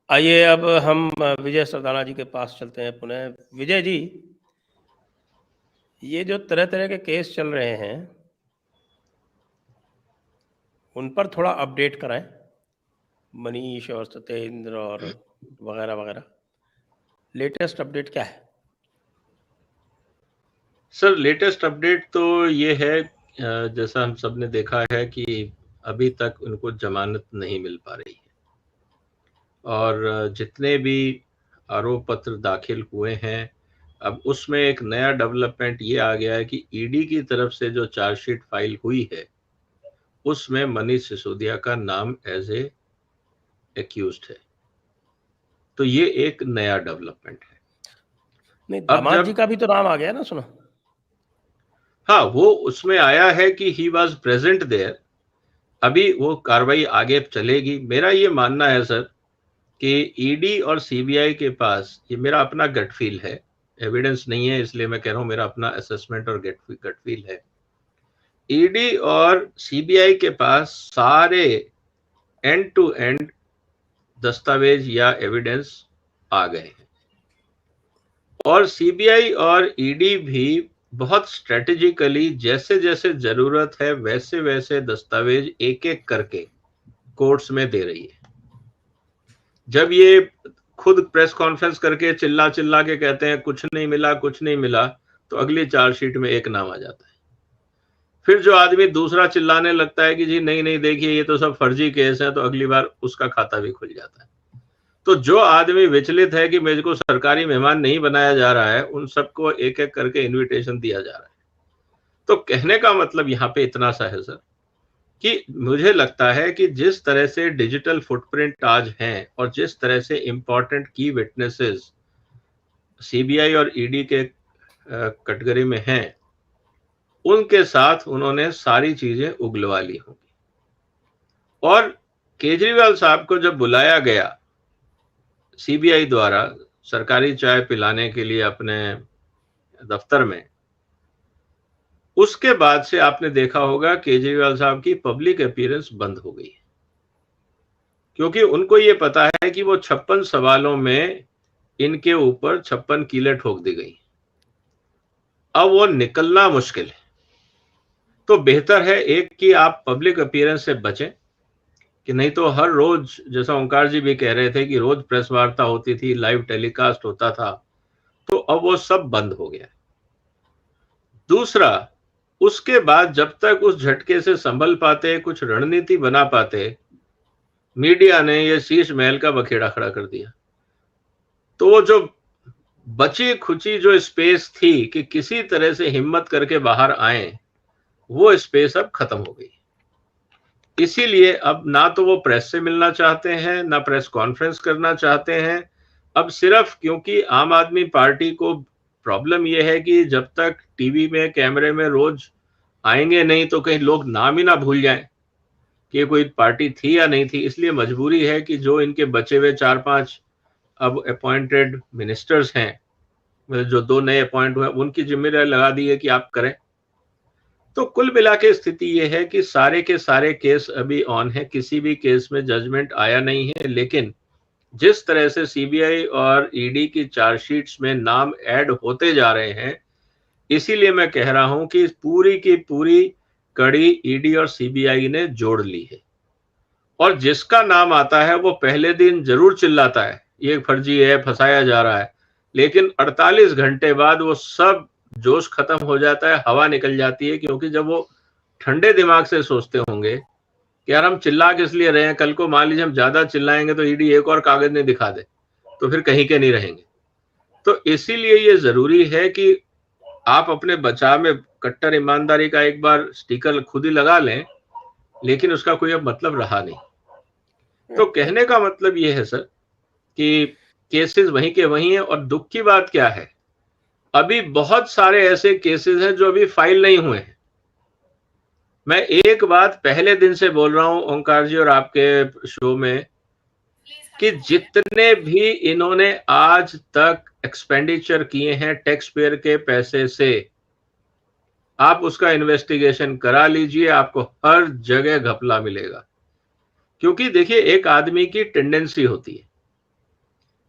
आइए, अब हम विजय सरदाना जी के पास चलते हैं पुनः। विजय जी, ये जो तरह तरह के केस चल रहे हैं उन पर थोड़ा अपडेट कराएं, मनीष और सत्येंद्र और वगैरह वगैरह, लेटेस्ट अपडेट क्या है? सर, लेटेस्ट अपडेट तो ये है, जैसा हम सब ने देखा है कि अभी तक उनको जमानत नहीं मिल पा रही है, और जितने भी आरोप पत्र दाखिल हुए हैं, अब उसमें एक नया डेवलपमेंट ये आ गया है कि ईडी की तरफ से जो चार्जशीट फाइल हुई है उसमें मनीष सिसोदिया का नाम एज ए एक्यूज्ड है। तो ये एक नया डेवलपमेंट है। नहीं, दामाद जी का भी तो नाम आ गया ना, सुना? हाँ, वो उसमें आया है कि ही वॉज प्रेजेंट देयर। अभी वो कार्रवाई आगे चलेगी। मेरा ये मानना है सर कि ईडी और सीबीआई के पास, ये मेरा अपना गट फील है, एविडेंस नहीं है इसलिए मैं कह रहा हूं, मेरा अपना असेसमेंट और गट फील है, ईडी और सीबीआई के पास सारे एंड टू एंड दस्तावेज या एविडेंस आ गए हैं, और सीबीआई और ईडी भी बहुत स्ट्रेटेजिकली जैसे जैसे जरूरत है वैसे वैसे दस्तावेज एक एक करके कोर्ट्स में दे रही है। जब ये खुद प्रेस कॉन्फ्रेंस करके चिल्ला चिल्ला के कहते हैं कुछ नहीं मिला कुछ नहीं मिला, तो अगली चार्जशीट में एक नाम आ जाता है। फिर जो आदमी दूसरा चिल्लाने लगता है कि जी नहीं नहीं देखिए ये तो सब फर्जी केस है, तो अगली बार उसका खाता भी खुल जाता है। तो जो आदमी विचलित है कि मेरे को सरकारी मेहमान नहीं बनाया जा रहा है, उन सबको एक एक करके इन्विटेशन दिया जा रहा है। तो कहने का मतलब यहाँ पे इतना सा है सर कि मुझे लगता है कि जिस तरह से डिजिटल फुटप्रिंट आज हैं और जिस तरह से इंपॉर्टेंट की विटनेसेस सीबीआई और ईडी के कैटेगरी में हैं, उनके साथ उन्होंने सारी चीजें उगलवा ली होंगी। और केजरीवाल साहब को जब बुलाया गया सीबीआई द्वारा सरकारी चाय पिलाने के लिए अपने दफ्तर में, उसके बाद से आपने देखा होगा केजरीवाल साहब की पब्लिक अपीयरेंस बंद हो गई, क्योंकि उनको ये पता है कि वो 56 सवालों में इनके ऊपर 56 कीलें ठोक दी गई, अब वो निकलना मुश्किल है। तो बेहतर है एक कि आप पब्लिक अपीयरेंस से बचें, कि नहीं तो हर रोज, जैसा ओंकार जी भी कह रहे थे कि रोज प्रेस वार्ता होती थी, लाइव टेलीकास्ट होता था, तो अब वो सब बंद हो गया। दूसरा, उसके बाद जब तक उस झटके से संभल पाते, कुछ रणनीति बना पाते, मीडिया ने ये शीश महल का बखेड़ा खड़ा कर दिया। तो वो जो बची खुची जो स्पेस थी कि किसी तरह से हिम्मत करके बाहर आए, वो स्पेस अब खत्म हो गई। इसीलिए अब ना तो वो प्रेस से मिलना चाहते हैं, ना प्रेस कॉन्फ्रेंस करना चाहते हैं। अब सिर्फ क्योंकि आम आदमी पार्टी को प्रॉब्लम ये है कि जब तक टीवी में कैमरे में रोज आएंगे नहीं तो कहीं लोग नाम ही ना भूल जाएं कि कोई पार्टी थी या नहीं थी, इसलिए मजबूरी है कि जो इनके बचे हुए 4-5 अब अपॉइंटेड मिनिस्टर्स हैं, जो 2 नए अपॉइंट हुए, उनकी जिम्मेदारी लगा दी है कि आप करें। तो कुल मिला के स्थिति ये है कि सारे के सारे केस अभी ऑन है, किसी भी केस में जजमेंट आया नहीं है, लेकिन जिस तरह से सीबीआई और ईडी की चार्जशीट्स में नाम ऐड होते जा रहे हैं, इसीलिए मैं कह रहा हूं कि पूरी की पूरी कड़ी ईडी और सीबीआई ने जोड़ ली है। और जिसका नाम आता है वो पहले दिन जरूर चिल्लाता है ये फर्जी है, फंसाया जा रहा है, लेकिन 48 घंटे बाद वो सब जोश खत्म हो जाता है, हवा निकल जाती है, क्योंकि जब वो ठंडे दिमाग से सोचते होंगे कि यार हम चिल्ला किस लिए रहे हैं, कल को मान लीजिए हम ज्यादा चिल्लाएंगे तो ईडी एक और कागज नहीं दिखा दे, तो फिर कहीं के नहीं रहेंगे। तो इसीलिए ये जरूरी है कि आप अपने बचाव में कट्टर ईमानदारी का एक बार स्टिकर खुद ही लगा लें, लेकिन उसका कोई अब मतलब रहा नहीं। तो कहने का मतलब ये है सर कि केसेस वहीं के वहीं हैं, और दुख की बात क्या है, अभी बहुत सारे ऐसे केसेस हैं जो अभी फाइल नहीं हुए हैं। मैं एक बात पहले दिन से बोल रहा हूं ओंकार जी और आपके शो में, कि जितने भी इन्होंने आज तक एक्सपेंडिचर किए हैं टैक्स पेयर के पैसे से, आप उसका इन्वेस्टिगेशन करा लीजिए, आपको हर जगह घपला मिलेगा। क्योंकि देखिए, एक आदमी की टेंडेंसी होती है,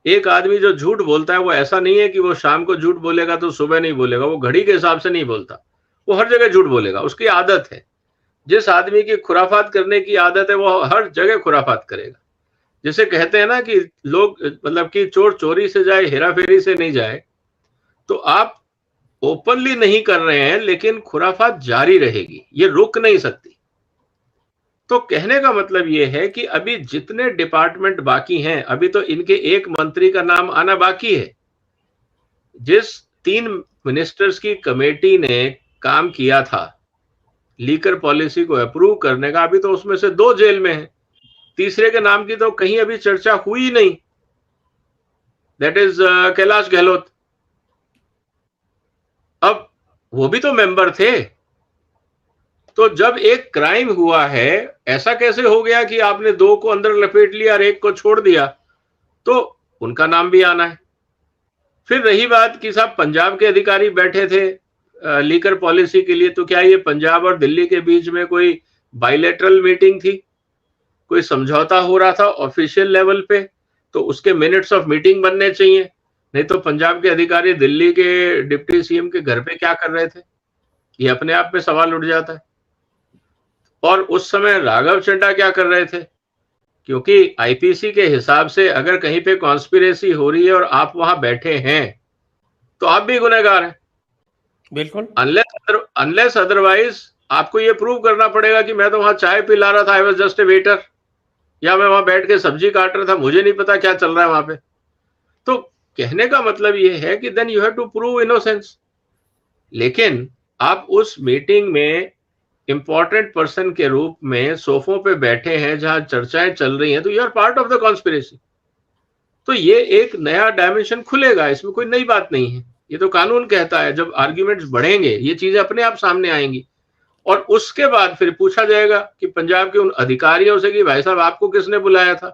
एक आदमी जो झूठ बोलता है वो ऐसा नहीं है कि वो शाम को झूठ बोलेगा तो सुबह नहीं बोलेगा, वो घड़ी के हिसाब से नहीं बोलता, वो हर जगह झूठ बोलेगा, उसकी आदत है। जिस आदमी की खुराफात करने की आदत है वो हर जगह खुराफात करेगा। जैसे कहते हैं ना कि लोग, मतलब कि चोर चोरी से जाए, हेरा फेरी से नहीं जाए, तो आप ओपनली नहीं कर रहे हैं लेकिन खुराफात जारी रहेगी, ये रुक नहीं सकती। तो कहने का मतलब ये है कि अभी जितने डिपार्टमेंट बाकी हैं, अभी तो इनके एक मंत्री का नाम आना बाकी है। जिस 3 मिनिस्टर्स की कमेटी ने काम किया था लीकर पॉलिसी को अप्रूव करने का, अभी तो उसमें से 2 जेल में हैं, तीसरे के नाम की तो कहीं अभी चर्चा हुई नहीं, दैट इज कैलाश गहलोत। अब वो भी तो मेंबर थे। तो जब एक क्राइम हुआ है, ऐसा कैसे हो गया कि आपने 2 को अंदर लपेट लिया और 1 को छोड़ दिया, तो उनका नाम भी आना है। फिर रही बात कि साहब पंजाब के अधिकारी बैठे थे लीकर पॉलिसी के लिए, तो क्या ये पंजाब और दिल्ली के बीच में कोई बायलैटरल मीटिंग थी, कोई समझौता हो रहा था ऑफिशियल लेवल पे, तो उसके मिनट्स ऑफ मीटिंग बनने चाहिए। नहीं तो पंजाब के अधिकारी दिल्ली के डिप्टी सीएम के घर पे क्या कर रहे थे, ये अपने आप में सवाल उठ जाता है। और उस समय राघव चड्ढा क्या कर रहे थे, क्योंकि आईपीसी के हिसाब से अगर कहीं पे कॉन्स्पिरेसी हो रही है और आप वहां बैठे हैं तो आप भी गुनहगार हैं, बिल्कुल। अनलेस अदरवाइज आपको ये प्रूव करना पड़ेगा कि मैं तो वहां चाय पिला रहा था, I was just a waiter, या मैं वहां बैठ के सब्जी काट रहा था, मुझे नहीं पता क्या चल रहा है वहां पे। तो कहने का मतलब ये है कि then you have to prove innocence. लेकिन आप उस मीटिंग में इंपॉर्टेंट पर्सन के रूप में सोफों पे बैठे हैं जहां चर्चाएं चल रही हैं, तो you are part of the conspiracy. तो ये एक नया डायमेंशन खुलेगा, इसमें कोई नई बात नहीं है, ये तो कानून कहता है। जब आर्ग्यूमेंट्स बढ़ेंगे ये चीजें अपने आप सामने आएंगी, और उसके बाद फिर पूछा जाएगा कि पंजाब के उन अधिकारियों से कि भाई साहब आपको किसने बुलाया था,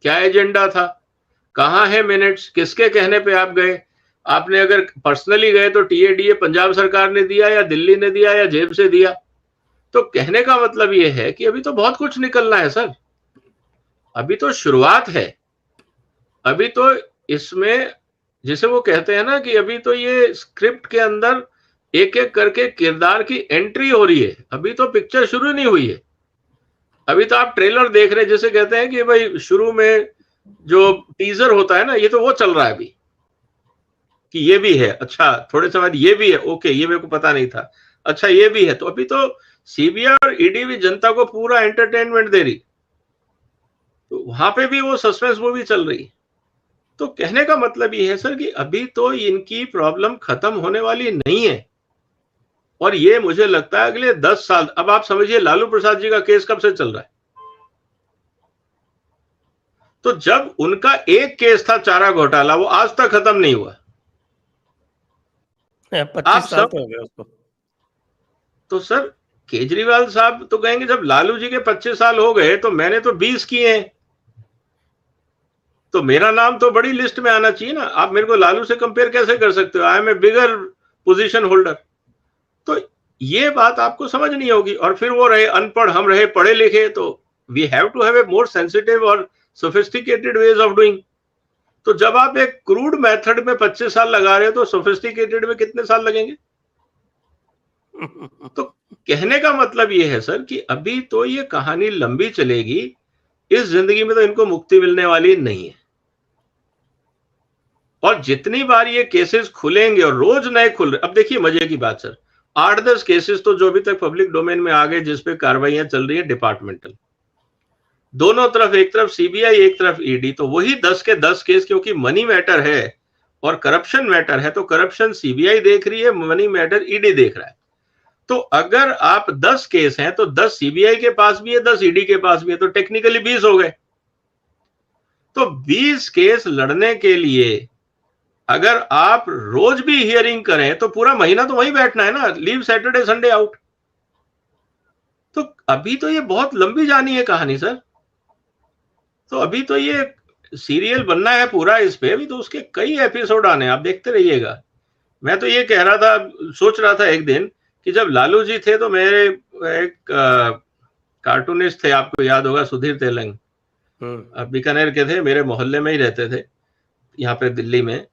क्या एजेंडा था, कहाँ है मिनट्स, किसके कहने पे आप गए, आपने अगर पर्सनली गए तो टीएडीए पंजाब सरकार ने दिया या दिल्ली ने दिया या जेब से दिया। तो कहने का मतलब ये है कि अभी तो बहुत कुछ निकलना है सर, अभी तो शुरुआत है। अभी तो इसमें जिसे वो कहते हैं ना कि अभी तो ये स्क्रिप्ट के अंदर एक एक करके किरदार की एंट्री हो रही है, अभी तो पिक्चर शुरू नहीं हुई है। अभी तो आप ट्रेलर देख रहे हैं, जैसे कहते हैं कि भाई शुरू में जो टीजर होता है ना, ये तो वो चल रहा है अभी कि ये भी है, अच्छा थोड़े समय ये भी है, ओके ये मेरे को पता नहीं था, अच्छा ये भी है। तो अभी तो सीबीआई और ईडी भी जनता को पूरा एंटरटेनमेंट दे रही, तो वहां पे भी वो सस्पेंस मूवी चल रही। तो कहने का मतलब ये है सर कि अभी तो इनकी प्रॉब्लम खत्म होने वाली नहीं है, और ये मुझे लगता है अगले 10 साल। अब आप समझिए लालू प्रसाद जी का केस कब से चल रहा है, तो जब उनका एक केस था चारा घोटाला, वो आज तक खत्म नहीं हुआ। 25 साल तो हो गए उसको। तो सर केजरीवाल साहब तो कहेंगे जब लालू जी के 25 साल हो गए तो मैंने तो 20 किए हैं, तो मेरा नाम तो बड़ी लिस्ट में आना चाहिए ना। आप मेरे को लालू से कंपेयर कैसे कर सकते हो, I am a bigger position holder. तो ये बात आपको समझनी होगी। और फिर वो रहे अनपढ़, हम रहे पढ़े लिखे, तो we have to have a more sensitive और सोफिस्टिकेटेड वेज ऑफ डूइंग। तो जब आप एक क्रूड मेथड में 25 साल लगा रहे हो तो सोफिस्टिकेटेड में कितने साल लगेंगे। तो कहने का मतलब ये है सर कि अभी तो ये कहानी लंबी चलेगी, इस जिंदगी में तो इनको मुक्ति मिलने वाली नहीं है। और जितनी बार ये केसेस खुलेंगे और रोज नए खुल रहे, अब देखिए मजे की बात सर, 8-10 केसेस तो जो अभी तक पब्लिक डोमेन में आ गए जिसपे कार्रवाइयां चल रही है डिपार्टमेंटल, दोनों तरफ, एक तरफ सीबीआई एक तरफ ईडी, तो वही 10 के 10 केस, क्योंकि मनी मैटर है और करप्शन मैटर है, तो करप्शन सीबीआई देख रही है, मनी मैटर ईडी देख रहा है। तो अगर आप 10 केस हैं तो 10 सीबीआई के पास भी है, 10 ईडी के पास भी है, तो टेक्निकली 20 हो गए। तो 20 केस लड़ने के लिए अगर आप रोज भी हियरिंग करें तो पूरा महीना तो वहीं बैठना है ना, लीव सैटरडे संडे आउट। तो अभी तो ये बहुत लंबी जानी है कहानी सर, तो अभी तो ये सीरियल बनना है पूरा इस पे, अभी तो उसके कई एपिसोड आने, आप देखते रहिएगा। मैं तो ये कह रहा था, सोच रहा था एक दिन कि जब लालू जी थे तो मेरे एक कार्टूनिस्ट थे, आपको याद होगा, सुधीर तेलंग, बीकानेर के थे, मेरे मोहल्ले में ही रहते थे यहाँ पे दिल्ली में,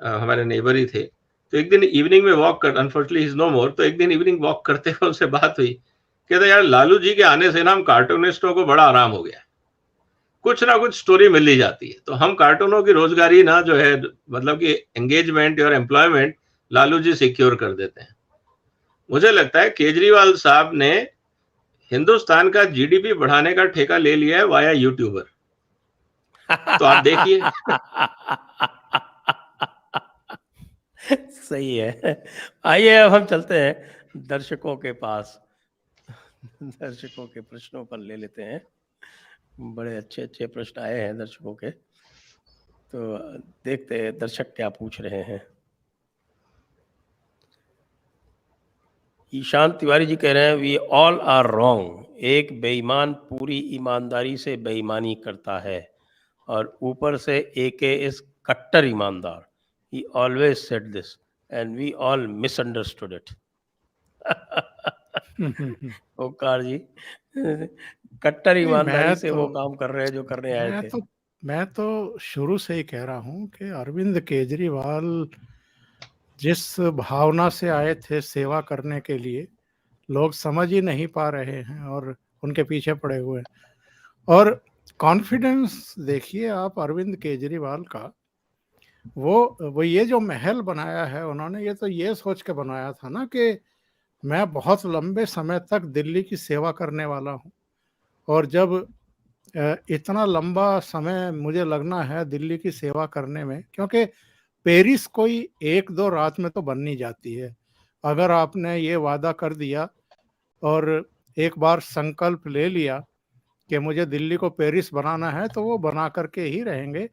हमारे नेबर ही थे। तो एक दिन इवनिंग में वॉक कर, अनफॉर्चुनेटली इज नो मोर, तो एक दिन इवनिंग वॉक करते हुए उनसे बात हुई, कहते यार लालू जी के आने से ना हम कार्टूनिस्टों को बड़ा आराम हो गया, कुछ ना कुछ स्टोरी मिल ही जाती है, तो हम कार्टूनों की रोजगारी ना जो है, मतलब कि एंगेजमेंट और एम्प्लॉयमेंट लालू जी सिक्योर कर देते हैं। मुझे लगता है केजरीवाल साहब ने हिंदुस्तान का जीडीपी बढ़ाने का ठेका ले लिया है वाया यूट्यूबर, तो आप देखिए। सही है। आइए अब हम चलते हैं दर्शकों के पास, दर्शकों के प्रश्नों पर ले लेते हैं। बड़े अच्छे अच्छे प्रश्न आए हैं दर्शकों के, तो देखते हैं दर्शक क्या पूछ रहे हैं। ईशान तिवारी जी कह रहे हैं वी ऑल आर रॉन्ग, एक बेईमान पूरी ईमानदारी से बेईमानी करता है और ऊपर से एके इज कट्टर ईमानदार, he always said this and we all misunderstood it. Omkar ji, कट्टर ईमानदारी से वो काम कर रहे हैं जो करने आए थे। मैं तो शुरू से ही कह रहा हूँ कि अरविंद केजरीवाल जिस भावना से आए थे सेवा करने के लिए, लोग समझ ही नहीं पा रहे हैं और उनके पीछे पड़े हुए हैं। और कॉन्फिडेंस देखिए आप अरविंद केजरीवाल का, वो ये जो महल बनाया है उन्होंने, ये तो ये सोच के बनाया था ना कि मैं बहुत लंबे समय तक दिल्ली की सेवा करने वाला हूँ, और जब इतना लंबा समय मुझे लगना है दिल्ली की सेवा करने में, क्योंकि पेरिस कोई 1-2 रात में तो बन नहीं जाती है। अगर आपने ये वादा कर दिया और एक बार संकल्प ले लिया कि मुझे दिल्ली को पेरिस बनाना है, तो वो बना करके ही रहेंगे।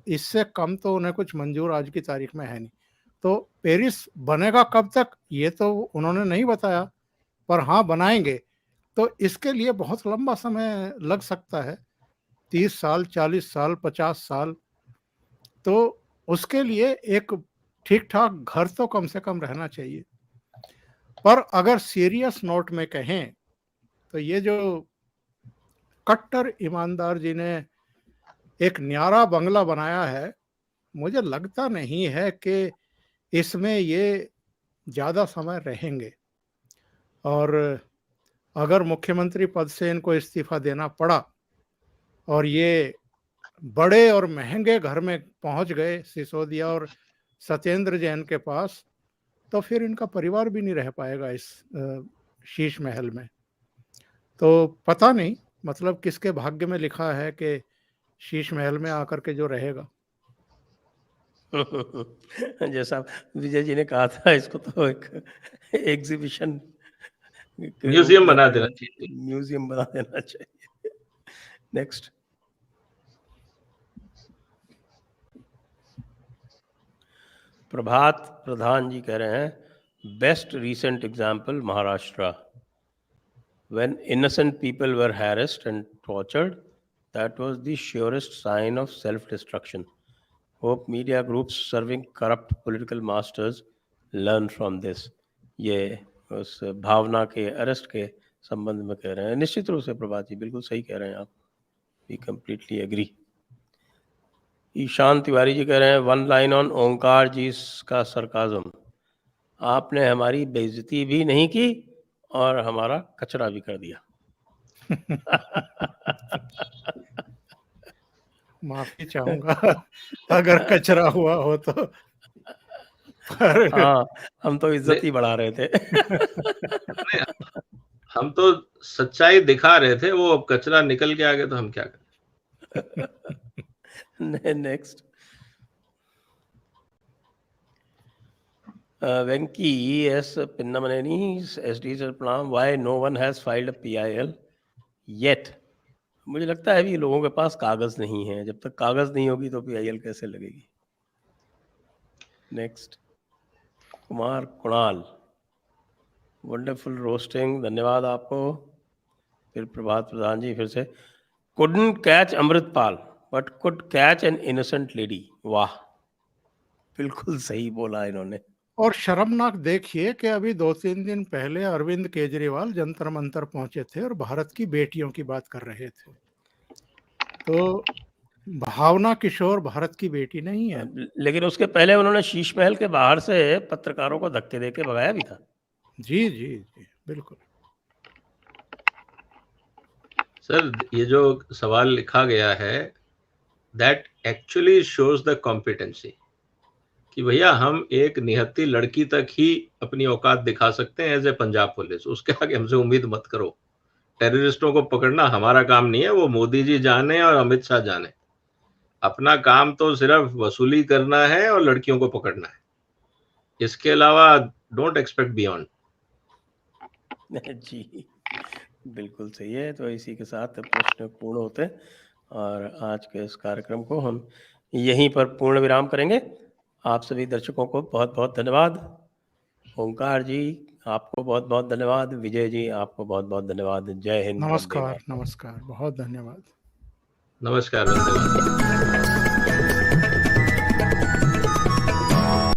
इससे कम तो उन्हें कुछ मंजूर आज की तारीख में है नहीं। तो पेरिस बनेगा कब तक ये तो उन्होंने नहीं बताया, पर हाँ बनाएंगे। तो इसके लिए बहुत लंबा समय लग सकता है, 30 साल, 40 साल, 50 साल। तो उसके लिए एक ठीक ठाक घर तो कम से कम रहना चाहिए। पर अगर सीरियस नोट में कहें तो ये जो कट्टर ईमानदार जी ने एक न्यारा बंगला बनाया है, मुझे लगता नहीं है कि इसमें ये ज़्यादा समय रहेंगे। और अगर मुख्यमंत्री पद से इनको इस्तीफा देना पड़ा और ये बड़े और महंगे घर में पहुंच गए सिसोदिया और सत्येंद्र जैन के पास, तो फिर इनका परिवार भी नहीं रह पाएगा इस शीश महल में। तो पता नहीं, मतलब किसके भाग्य में लिखा है कि शीश महल में आकर के जो रहेगा। जैसा विजय जी ने कहा था, इसको तो एक एग्जीबिशन म्यूजियम बना देना चाहिए, म्यूजियम बना देना चाहिए। नेक्स्ट, प्रभात प्रधान जी कह रहे हैं best recent example Maharashtra, when innocent people were harassed and tortured, that was the surest sign of self-destruction. Hope media groups serving corrupt political masters learn from this. ये उस भावना के अरेस्ट के संबंध में कह रहे हैं। निश्चित रूप से प्रभात जी बिल्कुल सही कह रहे हैं आप, we completely agree. Ishan Tiwari ji कह रहे हैं one line on Omkar ji का सरकाजम, आपने हमारी बेइज्जती भी नहीं की और हमारा कचरा भी कर दिया। माफी चाहूंगा अगर कचरा हुआ हो तो। पर हाँ, हम तो इज्जत नहीं, ही बढ़ा रहे थे। नहीं, हम तो सच्चाई दिखा रहे थे, वो अब कचरा निकल के आ गया तो हम क्या करें। Next Venki S. Pinnamaneni, SD Sir Pranam, why no one has filed a PIL yet? मुझे लगता है अभी लोगों के पास कागज नहीं है, जब तक कागज नहीं होगी तो PIL कैसे लगेगी। Next Kumar Kunal, wonderful roasting, धन्यवाद आपको। फिर प्रभात प्रधान जी फिर से, couldn't catch Amritpal but could catch an innocent lady। वाह, बिल्कुल सही बोला इन्होंने। और शर्मनाक देखिए कि अभी 2-3 दिन पहले अरविंद केजरीवाल जंतर मंतर पहुंचे थे और भारत की बेटियों की बात कर रहे थे। तो भावना किशोर भारत की बेटी नहीं है। लेकिन उसके पहले उन्होंने शीश महल के बाहर से पत्रकारों को धक्के देके भगाया भी था। जी जी जी बिल्कुल। सर, ये जो सवाल लिखा गया है, that actually shows the competency कि भैया हम एक निहत्ती लड़की तक ही अपनी औकात दिखा सकते हैं एज ए पंजाब पुलिस, उसके आगे हमसे उम्मीद मत करो। टेररिस्टों को पकड़ना हमारा काम नहीं है, वो मोदी जी जाने और अमित शाह जाने। अपना काम तो सिर्फ वसूली करना है और लड़कियों को पकड़ना है, इसके अलावा डोंट एक्सपेक्ट बियॉन्ड। जी बिल्कुल सही है। तो इसी के साथ प्रश्न पूर्ण होते हैं और आज के इस कार्यक्रम को हम यहीं पर पूर्ण विराम करेंगे। आप सभी दर्शकों को बहुत बहुत धन्यवाद। ओंकार जी आपको बहुत बहुत धन्यवाद। विजय जी आपको बहुत बहुत धन्यवाद। जय हिंद। नमस्कार नमस्कार, बहुत धन्यवाद। नमस्कार, वंदे मातरम।